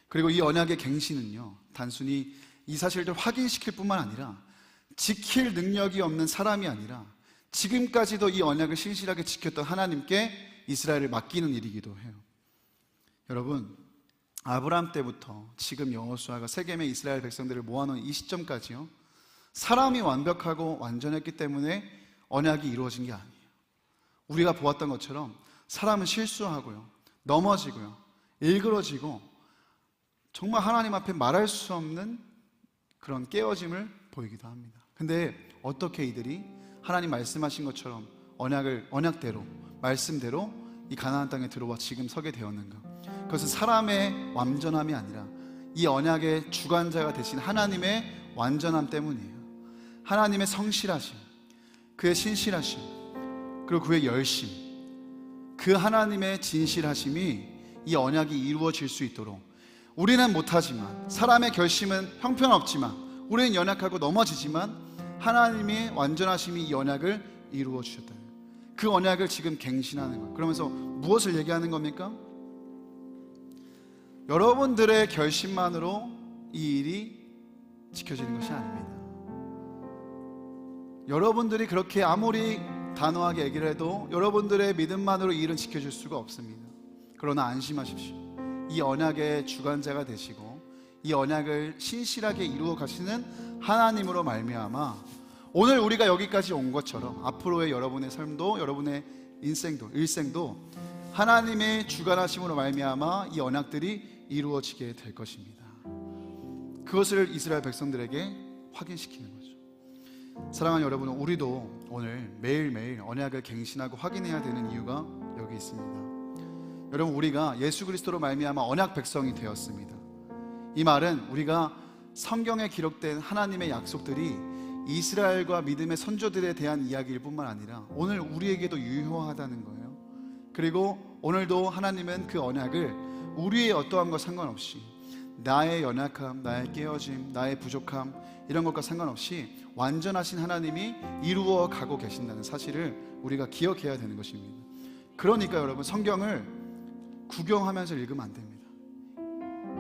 그리고 이 언약의 갱신은요, 단순히 이 사실들 확인시킬 뿐만 아니라 지킬 능력이 없는 사람이 아니라 지금까지도 이 언약을 신실하게 지켰던 하나님께 이스라엘을 맡기는 일이기도 해요. 여러분, 아브라함 때부터 지금 여호수아가 세겜의 이스라엘 백성들을 모아놓은 이 시점까지요, 사람이 완벽하고 완전했기 때문에 언약이 이루어진 게 아니에요. 우리가 보았던 것처럼 사람은 실수하고요, 넘어지고요, 일그러지고 정말 하나님 앞에 말할 수 없는 그런 깨어짐을 보이기도 합니다. 근데 어떻게 이들이 하나님 말씀하신 것처럼 언약대로 말씀대로 이 가나안 땅에 들어와 지금 서게 되었는가? 그것은 사람의 완전함이 아니라 이 언약의 주관자가 되신 하나님의 완전함 때문이에요. 하나님의 성실하심, 그의 신실하심, 그리고 그의 열심, 그 하나님의 진실하심이 이 언약이 이루어질 수 있도록, 우리는 못하지만, 사람의 결심은 형편없지만, 우리는 연약하고 넘어지지만 하나님의 완전하심이 이 언약을 이루어 주셨다. 그 언약을 지금 갱신하는 거예요. 그러면서 무엇을 얘기하는 겁니까? 여러분들의 결심만으로 이 일이 지켜지는 것이 아닙니다. 여러분들이 그렇게 아무리 단호하게 얘기를 해도 여러분들의 믿음만으로 이 일은 지켜질 수가 없습니다. 그러나 안심하십시오. 이 언약의 주관자가 되시고 이 언약을 신실하게 이루어 가시는 하나님으로 말미암아 오늘 우리가 여기까지 온 것처럼 앞으로의 여러분의 삶도, 여러분의 인생도, 일생도 하나님의 주관하심으로 말미암아 이 언약들이 이루어지게 될 것입니다. 그것을 이스라엘 백성들에게 확인시키는 거죠. 사랑하는 여러분, 우리도 오늘 매일매일 언약을 갱신하고 확인해야 되는 이유가 여기 있습니다. 여러분, 우리가 예수 그리스도로 말미암아 언약 백성이 되었습니다. 이 말은 우리가 성경에 기록된 하나님의 약속들이 이스라엘과 믿음의 선조들에 대한 이야기일 뿐만 아니라 오늘 우리에게도 유효하다는 거예요. 그리고 오늘도 하나님은 그 언약을 우리의 어떠함과 상관없이, 나의 연약함, 나의 깨어짐, 나의 부족함, 이런 것과 상관없이 완전하신 하나님이 이루어 가고 계신다는 사실을 우리가 기억해야 되는 것입니다. 그러니까 여러분, 성경을 구경하면서 읽으면 안 됩니다.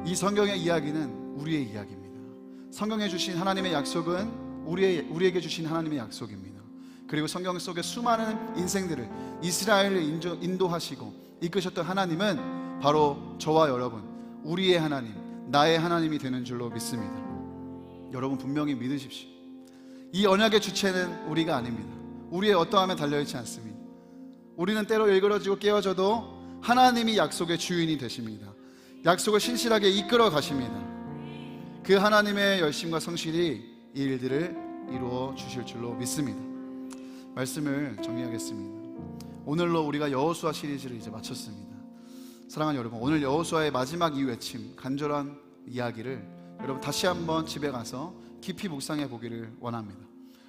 이 성경의 이야기는 우리의 이야기입니다. 성경에 주신 하나님의 약속은 우리에게 주신 하나님의 약속입니다. 그리고 성경 속의 수많은 인생들을 이스라엘을 인도하시고 이끄셨던 하나님은 바로 저와 여러분, 우리의 하나님, 나의 하나님이 되는 줄로 믿습니다. 여러분 분명히 믿으십시오. 이 언약의 주체는 우리가 아닙니다. 우리의 어떠함에 달려있지 않습니다. 우리는 때로 일그러지고 깨어져도 하나님이 약속의 주인이 되십니다. 약속을 신실하게 이끌어 가십니다. 그 하나님의 열심과 성실이 이 일들을 이루어 주실 줄로 믿습니다. 말씀을 정리하겠습니다. 오늘로 우리가 여호수아 시리즈를 이제 마쳤습니다. 사랑하는 여러분, 오늘 여호수아의 마지막 이 외침, 간절한 이야기를 여러분 다시 한번 집에 가서 깊이 묵상해 보기를 원합니다.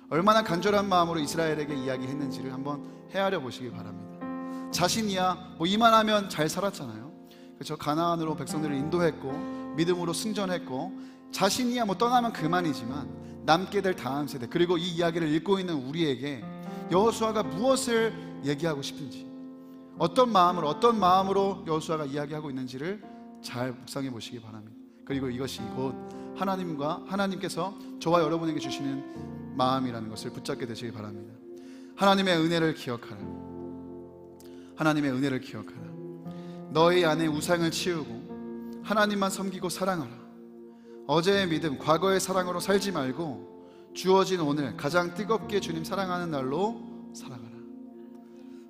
얼마나 간절한 마음으로 이스라엘에게 이야기했는지를 한번 헤아려 보시기 바랍니다. 자신이야 뭐 이만하면 잘 살았잖아요. 그렇죠? 가나안으로 백성들을 인도했고 믿음으로 승전했고, 자신이야 뭐 떠나면 그만이지만 남게 될 다음 세대, 그리고 이 이야기를 읽고 있는 우리에게 여호수아가 무엇을 얘기하고 싶은지, 어떤 마음으로 여호수아가 이야기하고 있는지를 잘 묵상해 보시기 바랍니다. 그리고 이것이 곧 하나님께서 저와 여러분에게 주시는 마음이라는 것을 붙잡게 되시기 바랍니다. 하나님의 은혜를 기억하라. 하나님의 은혜를 기억하라. 너희 안에 우상을 치우고 하나님만 섬기고 사랑하라. 어제의 믿음, 과거의 사랑으로 살지 말고 주어진 오늘 가장 뜨겁게 주님 사랑하는 날로 살아가라.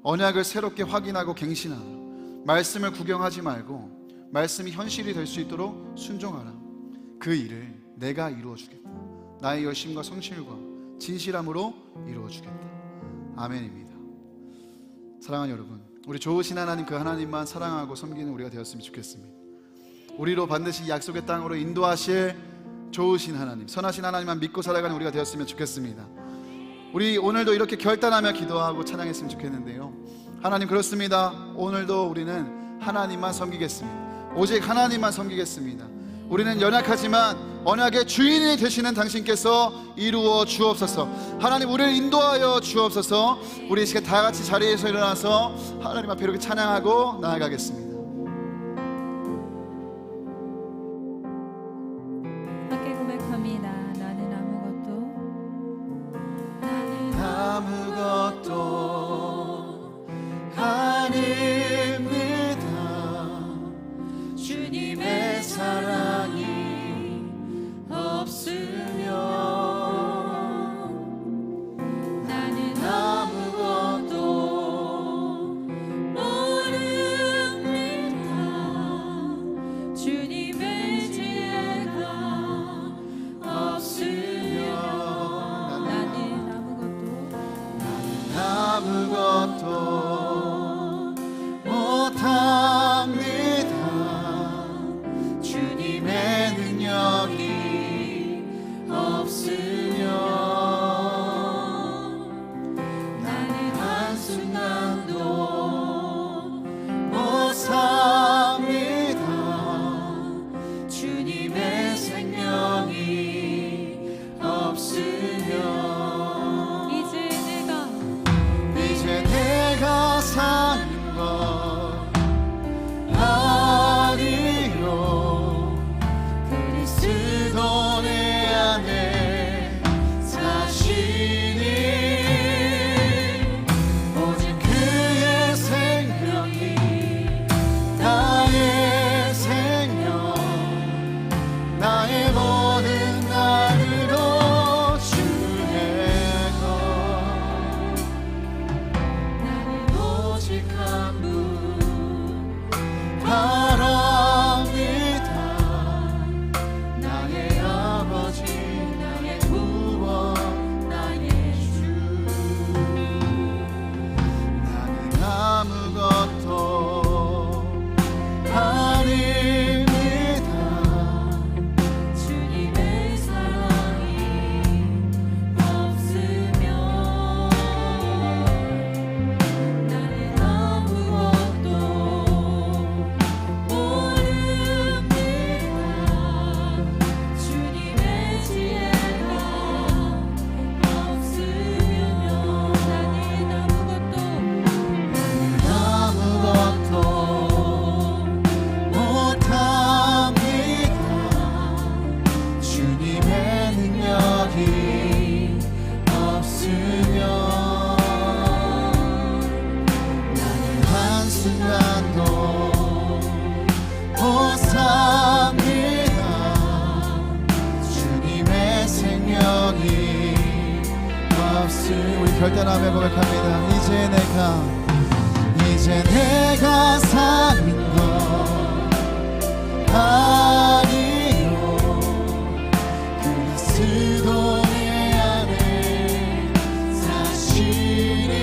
언약을 새롭게 확인하고 갱신하라. 말씀을 구경하지 말고 말씀이 현실이 될 수 있도록 순종하라. 그 일을 내가 이루어 주겠다. 나의 열심과 성실과 진실함으로 이루어 주겠다. 아멘입니다. 사랑하는 여러분, 우리 좋으신 하나님, 그 하나님만 사랑하고 섬기는 우리가 되었으면 좋겠습니다. 우리로 반드시 약속의 땅으로 인도하실 좋으신 하나님, 선하신 하나님만 믿고 살아가는 우리가 되었으면 좋겠습니다. 우리 오늘도 이렇게 결단하며 기도하고 찬양했으면 좋겠는데요. 하나님, 그렇습니다. 오늘도 우리는 하나님만 섬기겠습니다. 오직 하나님만 섬기겠습니다. 우리는 연약하지만 언약의 주인이 되시는 당신께서 이루어 주옵소서. 하나님, 우리를 인도하여 주옵소서. 우리 이 시간 다 같이 자리에서 일어나서 하나님 앞에 이렇게 찬양하고 나아가겠습니다. 함께 고백합니다. 나는 아무것도 아닙니다. 주님의 사랑이 없으면 나는 아무것도 모릅니다. 주님의 지혜가 없으면 나는 아무것도 못합니다. 주님의 능력이 없으면 나는 한순간도 못 삽니다. 주님의 생명이 없으면 이제 내가 사는 것 아니요 그리스도 내 안에 사시니 오직 그의 생명이 나의 생명 나의 모든 날으로 주의 것 나는 오직 한 분 바랍니다. 나의 아버지 나의 구원 나의 주. 나는 아무것도 아닙니다. 주님의 사랑이 없으면 나는 아무것도 모릅니다. 주님의 지혜가 없으면 나는 아무것도 못합니다. 주님의 능력이 없으면 나는 한순간도 못 삽니다. 주님의 생명이 없으면 우리 결단하며 고백합니다. 이제 내가 사는 것 아니요 그리스도 내 안에 사시니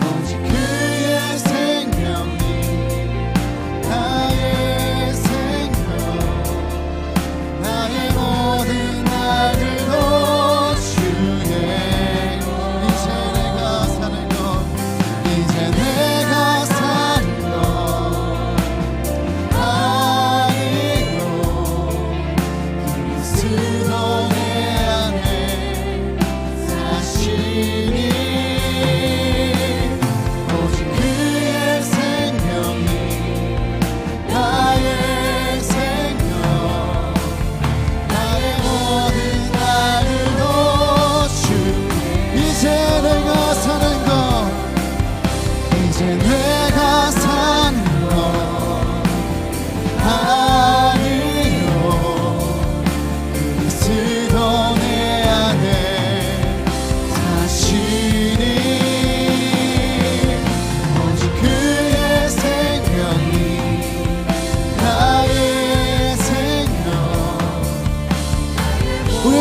오직 그의 생명이 나의 생명 나의 모든 날들도 주의 이제 내가 사는 것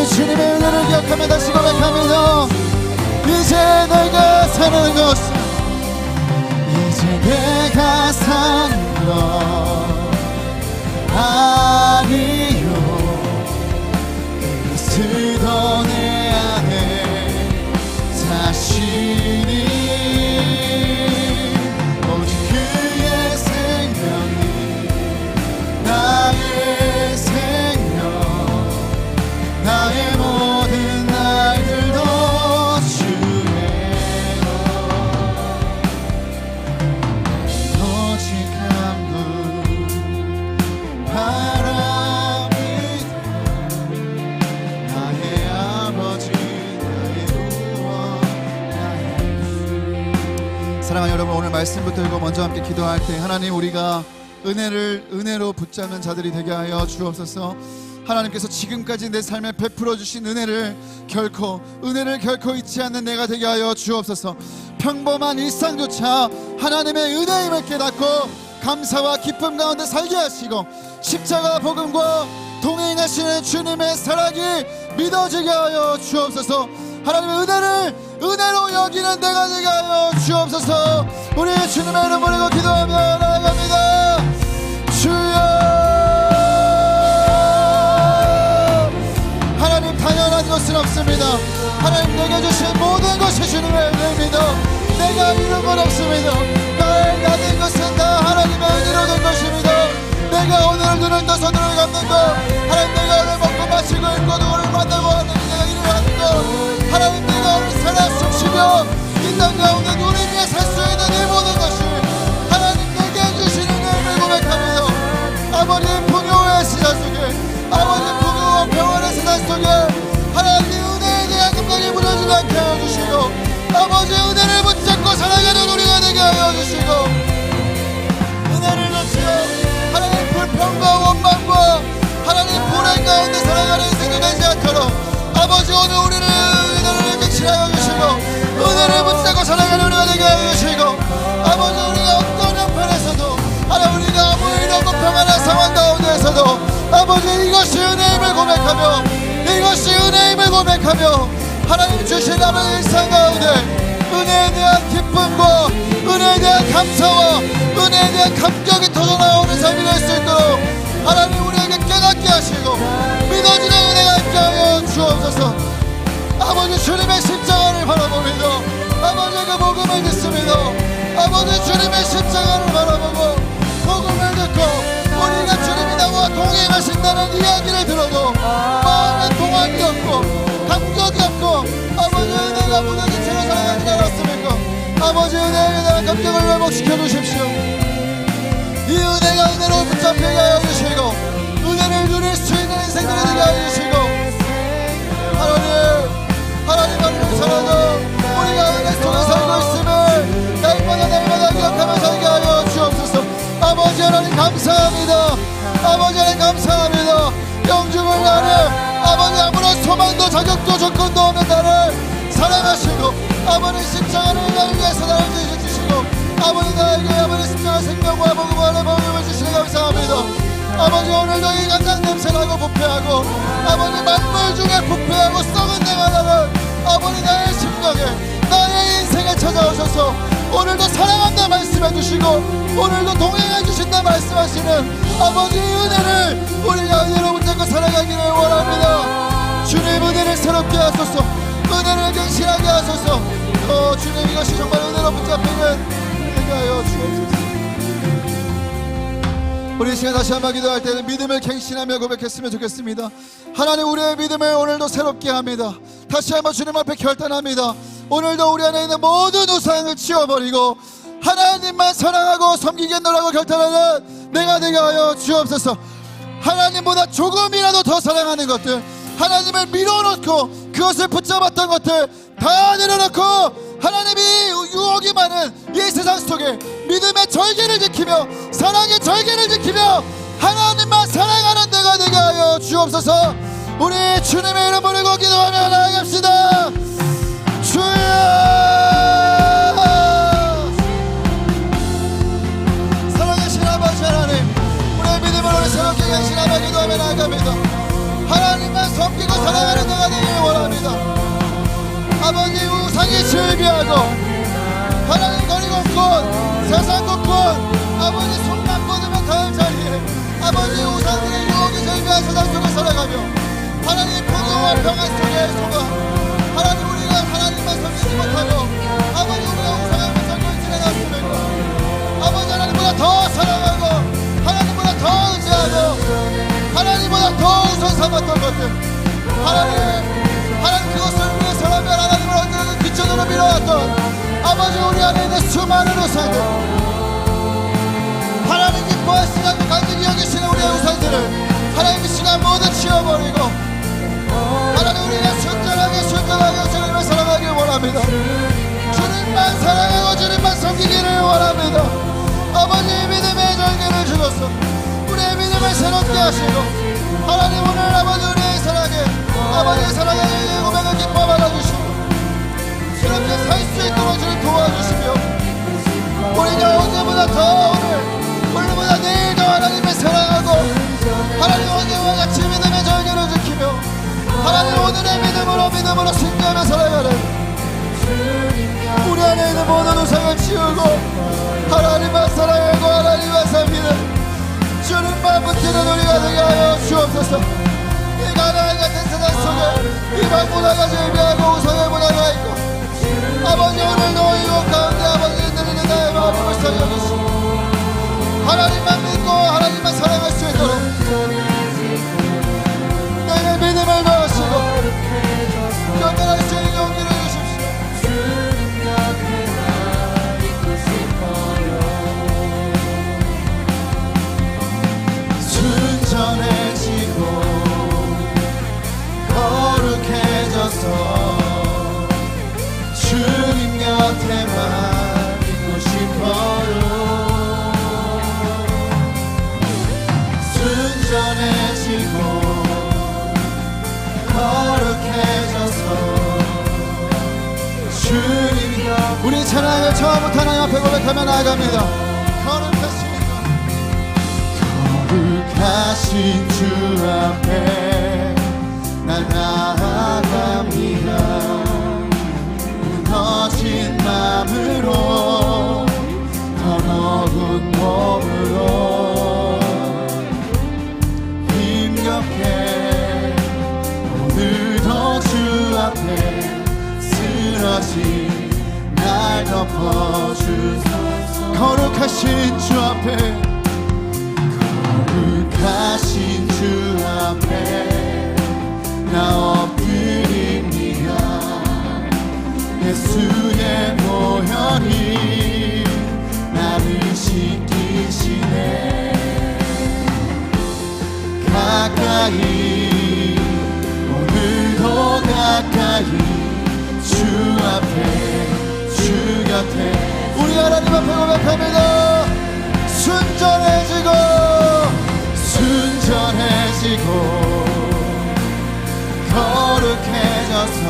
우리 주님의 은혜를 기억하며 다시 고백합니다. 이제 내가 사는 것은 이제 내가 사는 것 아니요 쓰던 내 안에 자신이 오직 그의 생명이 나의 생명 나의 모든 날들도 주의 오직 한 분 바라보다 나의 아버지 나의 구원 나의 사랑하는 여러분, 오늘 말씀 붙들고 먼저 함께 기도할 때 하나님, 우리가 은혜로 붙잡는 자들이 되게 하여 주옵소서. 하나님께서 지금까지 내 삶에 베풀어 주신 은혜를 결코 잊지 않는 내가 되게 하여 주옵소서. 평범한 일상조차 하나님의 은혜임을 깨닫고 감사와 기쁨 가운데 살게 하시고 십자가 복음과 동행하시는 주님의 사랑이 믿어지게 하여 주옵소서. 하나님의 은혜로 여기는 내가 되게 하여 주옵소서. 우리 주님의 이름 부르고 기도하며 나아갑니다. 주여, 하나님 당연한 것은 없습니다. 하나님 내게 주신 모든 것이 주님의 은혜입니다. 내가 이룬 건 없습니다. 나의 나된 것은 다 하나님의 은혜로 된 것입니다. 내가 오늘 눈을 떠서 눈을 감는 것, 하나님 내가 오늘 먹고 마시고 입고 누구를 만나고 하는 내가 일을 하는 것, 하나님 내가 오늘 살아 숨쉬며 이 땅 가운데 우리 위해 살 수 있는 이 모든 것이 하나님 내게 주시는 은혜를 고백하며 아버지의 풍요의 시간 속에 아버지의 풍요와 평안의 시간 속에 하나님의 은혜에 대한 감각이 무너지지 않게 하여 주시고 아버지의 은혜를 붙잡고 살아가는 우리가 되게 하여 주시고 은혜를 놓치고 하나님 불평과 원망과 하나님 불행 가운데 살아가는 인생이 되지 않도록 아버지 오늘 우리를 은혜를 격실하여 주시고 은혜를 붙잡고 살아가는 우리가 되게 하여 주시고 아버지 우리가 어떤 형편에서도 하나님 우리가 아무 일 없고 평안한 상황 가운데에서도 아버지 이것이 은혜임을 고백하며 이것이 은혜임을 고백하며 하나님 주신 남은 일상 가운데 은혜에 대한 기쁨과 은혜에 대한 감사와 은혜에 대한 감격이 터져나오는 삶이 될 수 있도록 하나님 우리에게 깨닫게 하시고 믿어지는 은혜가 있게 하여 주옵소서. 아버지 주님의 십자가를 바라봅니다. 아버지 그 복음을 듣습니다. 아버지 주님의 십자가를 바라보고 복음을 듣고 우리가 주님이 나와 동행하신다는 이야기를 들어도 마음에 동안이 없고 감격이 없고 아버지 은혜가 무너진 채로 살아가지 않았습니까? 아버지 은혜에 대한 감격을 회복시켜 주십시오. 이 은혜가 은혜로 붙잡히게 하여 주시고 은혜를 누릴 수 있는 인생들이 되게 하여 주시고 하나님 살아도 우리가 은혜 속에 살고 있음을 날마다 기억하며 살게 하여 주옵소서. 아버지 하나님 감사합니다. 아버지 하나님 감사합니다. 영주를 나를 아버지 아무런 소망도 자격도 조건도 없는 나를 사랑하시고 아버지 십자가를 나를 위해서 나를 주시고 아버지 나에게 아버지 십자가 생명과 복음과 복음을 주시니 감사합니다. 아버지 오늘도 이 간장 냄새나고 부패하고 아버지 만물 중에 부패하고 썩은 내가 나를 아버지 나의 심령에 나의 인생에 찾아오셔서 오늘도 사랑한다 말씀해 주시고 오늘도 동행해 주신다 말씀하시는 아버지 은혜를 우리가 은혜로 붙잡고 살아가기를 원합니다. 주님 은혜를 새롭게 하소서. 은혜를 갱신하게 하소서. 주님 이것이 정말 은혜로 붙잡히는 은혜가 하여 주옵소서. 우리 이 시간 다시 한번 기도할 때는 믿음을 갱신하며 고백했으면 좋겠습니다. 하나님 우리의 믿음을 오늘도 새롭게 합니다. 다시 한번 주님 앞에 결단합니다. 오늘도 우리 안에 있는 모든 우상을 치워버리고 하나님만 사랑하고 섬기겠노라고 결단하는 내가 되게 하여 주옵소서. 하나님보다 조금이라도 더 사랑하는 것들, 하나님을 밀어놓고 그것을 붙잡았던 것들 다 내려놓고 하나님이 유혹이 많은 이 세상 속에 믿음의 절개를 지키며 사랑의 절개를 지키며 하나님만 사랑하는 내가 되게 하여 주옵소서. 우리 주님의 이름 부르고 기도하며 나아갑시다. 주여 사랑하신 아버지 하나님, 우리의 믿음을 오늘 새롭게 갱신하며 기도하며 나아갑니다. 하나님만 섬기고 사랑하는 내가 세상 곳곳 아버지 손만 뻗으면 닿을 자리에 아버지 우상들의 유혹에 절비한 세상 속에 살아가며 하나님 평화와 평안 속에 속아 하나님 우리가 하나님만 섬기지 못하고 아버지 우리가 우상을 붙잡고 지내놨음에도 아버지 하나님보다 더 사랑하고 하나님보다 더 의지하고 하나님보다 더 우선 삼았던 것들 하나님 그것을 위해서라면 하나님을 언제든 뒷전으로 밀어왔던 아버지 우리 안에 있는 수많은 우상들 하나님 기뻐하시지 않고 간직히 여기시는 우리의 우상들을 하나님 이 시간 모두 치워버리고 하나님 우리가 순전하게 주님을 사랑하길 원합니다. 주님만 사랑하고 주님만 섬기기를 원합니다. 아버지 믿음의 절개를 주셔서 우리의 믿음을 새롭게 하시고 하나님 오늘 아버지 우리의 사랑에 아버지의 사랑에 고백을 기뻐 받아주시고 이렇게 살 수 있도록 주님 도와주시며 우리가 어제보다 더 오늘보다 내일 더 하나님을 사랑하고 하나님 어제와 같이 믿음의 절개를 지키며 하나님 오늘의 믿음으로 승리하며 살아가는 우리 안에 있는 모든 우상을 치우고 하나님만 사랑하고 하나님만 섬기는 주님만 붙드는 우리가 되게 하여 주옵소서. 이 가나안 같은 세상 속에 이방 문화가 즐비하고 우상의 문화가 있고 아버지 오늘도 이곳 가운데 아버지 들리는 나의 마음을 불쌍히 여기시고 하나님만 믿고 하나님만 사랑할 수 있도록 내게 믿음을 넣으시고 견뎌낼 수 있는 용기를 주십시오. 순전해지고 거룩해져서 주님 곁에만 있고 싶어요. 순전해지고 거룩해져서 주님 곁 우리 찬양을 처음부터 하나님 앞에 고백하며 나아갑니다. 거룩하신 주 앞에 난 나아갑니다. 무너진 마음으로 더러운 몸으로 힘겹게 오늘도 주 앞에 쓰러진 날 덮어주소서. 거룩하신 주 앞에 거룩하신 주 앞에 나 엎드립니다. 예수의 보혈이 나를 씻기시네. 가까이 오늘도 가까이 주 앞에 주 곁에 우리 하나님 앞에 고백합니다. 순전해지고 거룩해져서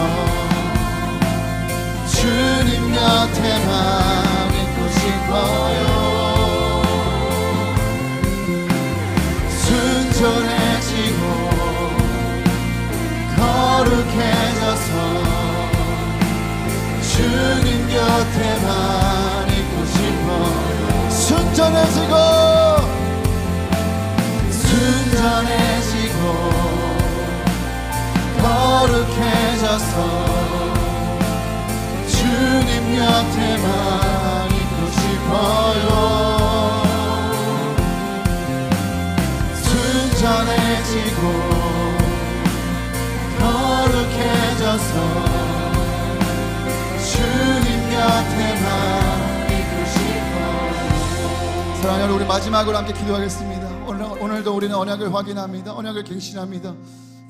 주님 곁에만 있고 싶어요. 순전해지고 거룩해져서 주님 곁에만 있고 싶어요. 순전해지고 거룩해져서 주님 곁에만 있고 싶어요. 순전해지고 거룩해져서 주님 곁에만 있고 싶어요. 사랑하는 우리 마지막으로 함께 기도하겠습니다. 오늘도 우리는 언약을 확인합니다. 언약을 갱신합니다.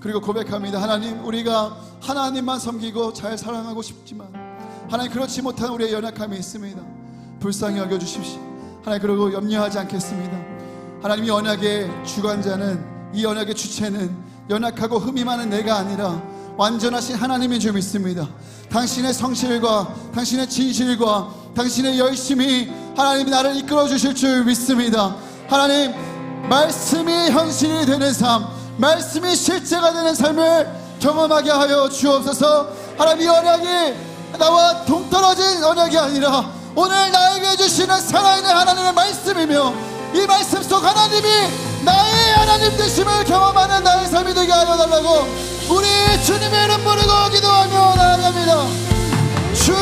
그리고 고백합니다. 하나님, 우리가 하나님만 섬기고 잘 사랑하고 싶지만 하나님 그렇지 못한 우리의 연약함이 있습니다. 불쌍히 여겨주십시오. 하나님, 그리고 염려하지 않겠습니다. 하나님, 이 언약의 주관자는, 이 언약의 주체는 연약하고 흠이 많은 내가 아니라 완전하신 하나님인 줄 믿습니다. 당신의 성실과 당신의 진실과 당신의 열심이 하나님이 나를 이끌어 주실 줄 믿습니다. 하나님, 말씀이 현실이 되는 삶, 말씀이 실제가 되는 삶을 경험하게 하여 주옵소서. 하나님, 이 언약이 나와 동떨어진 언약이 아니라 오늘 나에게 주시는 살아있는 하나님의 말씀이며 이 말씀 속 하나님이 나의 하나님 되심을 경험하는 나의 삶이 되게 하여 달라고 우리 주님의 이름 부르고 기도하며 나아갑니다. 주여!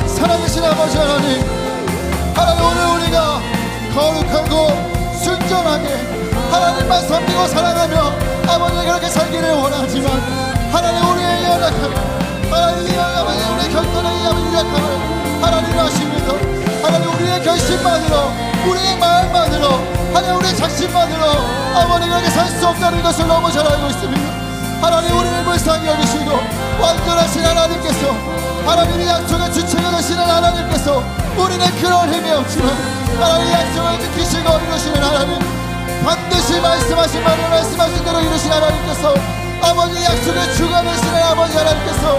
살아계신 아버지 하나님, 하나님 오늘 우리가 거룩하고 순전하게 하나님만 섬기고 사랑하며 아버지 그렇게 살기를 원하지만 하나님 우리의 연약함, 하나님 아버지 우리의 경건의 유력함을 하나님 아십니다. 하나님 우리의 결심만으로 우리의 마음만으로 하나님 우리의 작심만으로 아버지 그렇게 살 수 없다는 것을 너무 잘 알고 있습니다. 하나님 우리를 불쌍히 여기시고 완전하신 하나님께서 하나님이 약속의 주체가 되시는 하나님께서 우리는 그런 힘이 없지만 하나님 약속을 지키시고 이루시는 하나님, 반드시 말씀하신 말을 말씀하신 대로 이루신 하나님께서 아버지 약속의 주가 되시는 아버지 하나님께서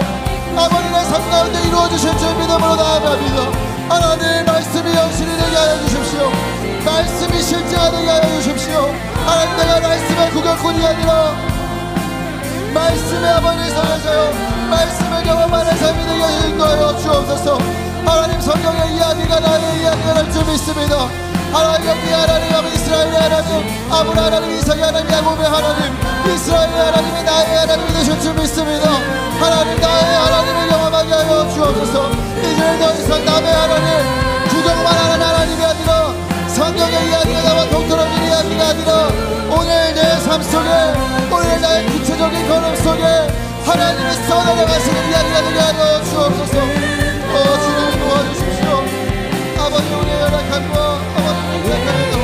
아버지의 삶 가운데 이루어주실 줄 믿음으로 나아갑니다. 하나님 말씀이 현실이 되게 하여 주십시오. 말씀이 실제가 되게 하여 주십시오. 하나님 내가 말씀의 구경꾼이 아니라 말씀의 아버지 성에서요 말씀을 경험하는 삶이 되게 인도하여 주옵소서. 하나님 성경의 이야기가 나의 이야기가 될 줄 믿습니다. 하나님 여기 하나님 이스라엘의 하나님 아브라함 하나님 이삭의 하나님 야곱의 하나님 이스라엘의 하나님이 나의 하나님이 되실 줄 믿습니다. 하나님 나의 하나님을 경험하게 하여 주옵소서. 이제 더 이상 남의 하나님 구경만 하는 하나님이 아니라 성경의 이야기가 나와 동떨어진 이야기가 아니라 오늘 내 삶 속에 오늘 나의 구체적인 걸음 속에 하나님이 써내려가시는 이야기가 되게 하여 주옵소서. 주님 도와주십시오. 아버지 우리의 연약함과 아버지의 약함에도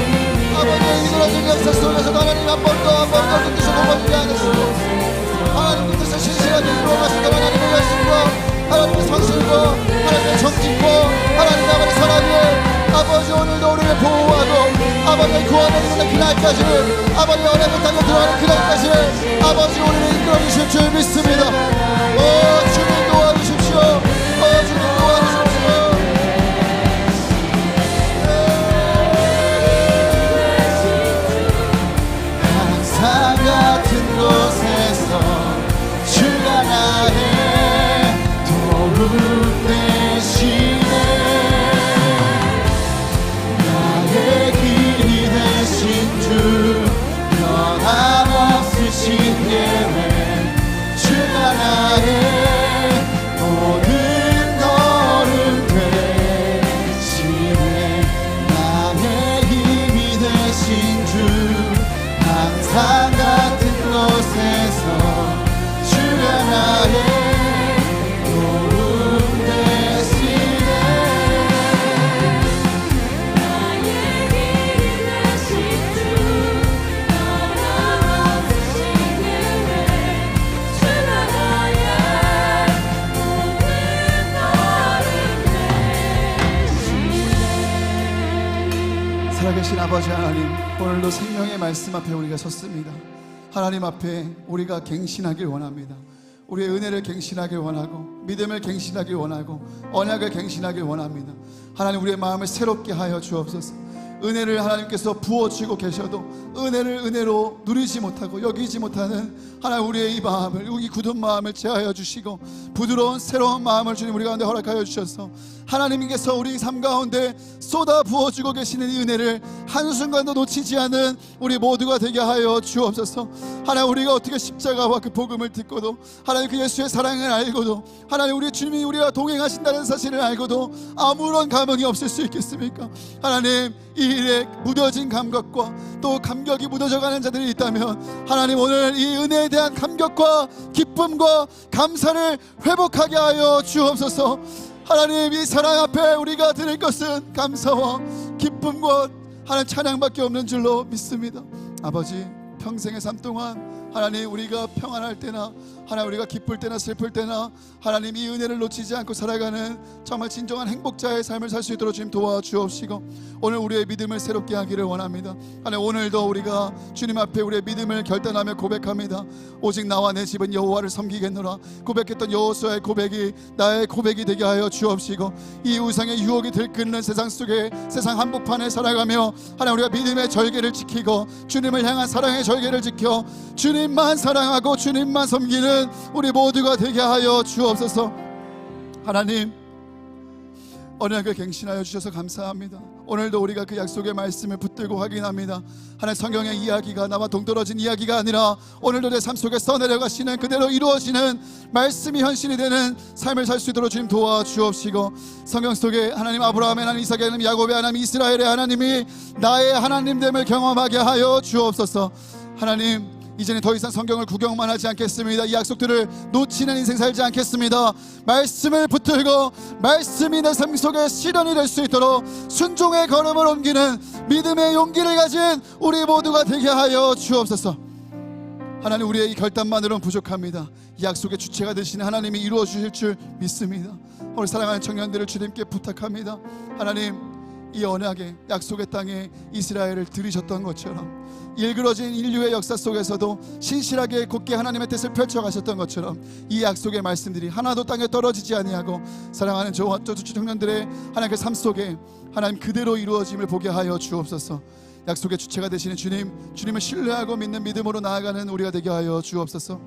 아버지의 이들어진 역사 속에서도 하나님 한 번 더 그 뜻을 넘어지게 하시고 하나님 그 뜻을 신실하게 이루어가시는 하나님의 열심과 하나님의 성실과 하나님의 정직과 하나님의 아버지 사랑에 아버지 오늘도 우리를 보호하고 아버지의 구원에 이르는 그날까지 아버지 연약한 땅에 들어가는 그날까지 아버지 우리를 이끌어주실 줄 믿습니다. 주님 도와주십시오. 주님 도와주십시오. 항상 같은 곳에서 주가 나의 도움 되시네. 나의 길이 되신 주 변함없으신 계획 주가 나의 모든 걸음 되시네. 나의 힘이 되신 주 항상 같은 곳에서 주가 나의 도움 되시네. 나의 길이 되신 주 변함없으신 계획 주가 나의 모든 걸음 되시네. 살아계신 아버지 하나님, 오늘도 생명의 말씀 앞에 우리가 섰습니다. 하나님 앞에 우리가 갱신하길 원합니다. 우리의 은혜를 갱신하길 원하고 믿음을 갱신하길 원하고 언약을 갱신하길 원합니다. 하나님 우리의 마음을 새롭게 하여 주옵소서. 은혜를 하나님께서 부어주고 계셔도 은혜를 은혜로 누리지 못하고 여기지 못하는 하나님 우리의 이 마음을, 이 굳은 마음을 제하여 주시고 부드러운 새로운 마음을 주님 우리 가운데 허락하여 주셔서 하나님께서 우리 삶 가운데 쏟아 부어주고 계시는 이 은혜를 한순간도 놓치지 않은 우리 모두가 되게 하여 주옵소서. 하나님 우리가 어떻게 십자가와 그 복음을 듣고도 하나님 그 예수의 사랑을 알고도 하나님 우리 주님이 우리와 동행하신다는 사실을 알고도 아무런 감흥이 없을 수 있겠습니까? 하나님 이 일에 무뎌진 감격과 또 감격이 무뎌져가는 자들이 있다면 하나님 오늘 이 은혜에 대한 감격과 기쁨과 감사를 회복하게 하여 주옵소서. 하나님 이 사랑 앞에 우리가 드릴 것은 감사와 기쁨과 하나님 찬양밖에 없는 줄로 믿습니다. 아버지 평생의 삶 동안 하나님 우리가 평안할 때나 하나님 우리가 기쁠 때나 슬플 때나 하나님 이 은혜를 놓치지 않고 살아가는 정말 진정한 행복자의 삶을 살 수 있도록 주님 도와주옵시고 오늘 우리의 믿음을 새롭게 하기를 원합니다. 하나님 오늘도 우리가 주님 앞에 우리의 믿음을 결단하며 고백합니다. 오직 나와 내 집은 여호와를 섬기겠노라 고백했던 여호수아의 고백이 나의 고백이 되게 하여 주옵시고 이 우상의 유혹이 들끓는 세상 속에 세상 한복판에 살아가며 하나님 우리가 믿음의 절개를 지키고 주님을 향한 사랑의 절개를 지켜 주님 주님만 사랑하고 주님만 섬기는 우리 모두가 되게 하여 주옵소서. 하나님, 언약을 갱신하여 주셔서 감사합니다. 오늘도 우리가 그 약속의 말씀을 붙들고 확인합니다. 하나님, 성경의 이야기가 나와 동떨어진 이야기가 아니라 오늘도 내 삶 속에 써내려가시는 그대로 이루어지는 말씀이 현실이 되는 삶을 살 수 있도록 주님 도와주옵시고, 성경 속에 하나님 아브라함의 하나님, 이삭의 하나님, 야곱의 하나님, 이스라엘의 하나님이 나의 하나님됨을 경험하게 하여 주옵소서. 하나님, 이제는 더 이상 성경을 구경만 하지 않겠습니다. 이 약속들을 놓치는 인생 살지 않겠습니다. 말씀을 붙들고 말씀이 내 삶 속에 실현이 될 수 있도록 순종의 걸음을 옮기는 믿음의 용기를 가진 우리 모두가 되게 하여 주옵소서. 하나님, 우리의 이 결단만으로는 부족합니다. 이 약속의 주체가 되시는 하나님이 이루어 주실 줄 믿습니다. 오늘 사랑하는 청년들을 주님께 부탁합니다. 하나님, 이 언약의 약속의 땅에 이스라엘을 들이셨던 것처럼 일그러진 인류의 역사 속에서도 신실하게 곧게 하나님의 뜻을 펼쳐가셨던 것처럼 이 약속의 말씀들이 하나도 땅에 떨어지지 아니하고 사랑하는 저와 청년들의 하나님의 삶 속에 하나님 그대로 이루어짐을 보게 하여 주옵소서. 약속의 주체가 되시는 주님, 주님을 신뢰하고 믿는 믿음으로 나아가는 우리가 되게 하여 주옵소서.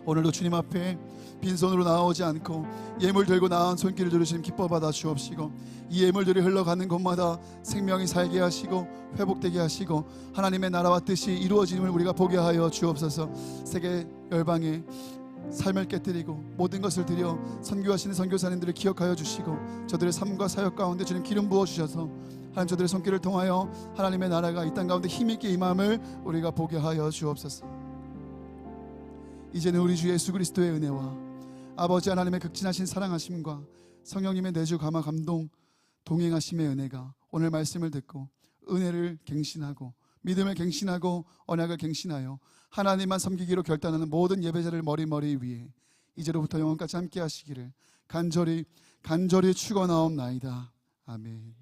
오늘도 주님 앞에 빈손으로 나오지 않고 예물 들고 나온 손길을 들으시면 기뻐 받아 주옵시고, 이 예물들이 흘러가는 곳마다 생명이 살게 하시고 회복되게 하시고 하나님의 나라와 뜻이 이루어짐을 우리가 보게 하여 주옵소서. 세계 열방에 삶을 깨뜨리고 모든 것을 드려 선교하시는 선교사님들을 기억하여 주시고, 저들의 삶과 사역 가운데 주님 기름 부어 주셔서 하나님 저들의 손길을 통하여 하나님의 나라가 이 땅 가운데 힘있게 임함을 우리가 보게 하여 주옵소서. 이제는 우리 주 예수 그리스도의 은혜와 아버지 하나님의 극진하신 사랑하심과 성령님의 내주 감화 감동 동행하심의 은혜가 오늘 말씀을 듣고 은혜를 갱신하고 믿음을 갱신하고 언약을 갱신하여 하나님만 섬기기로 결단하는 모든 예배자를 머리 위에 이제로부터 영원까지 함께 하시기를 간절히 축원하옵나이다. 아멘.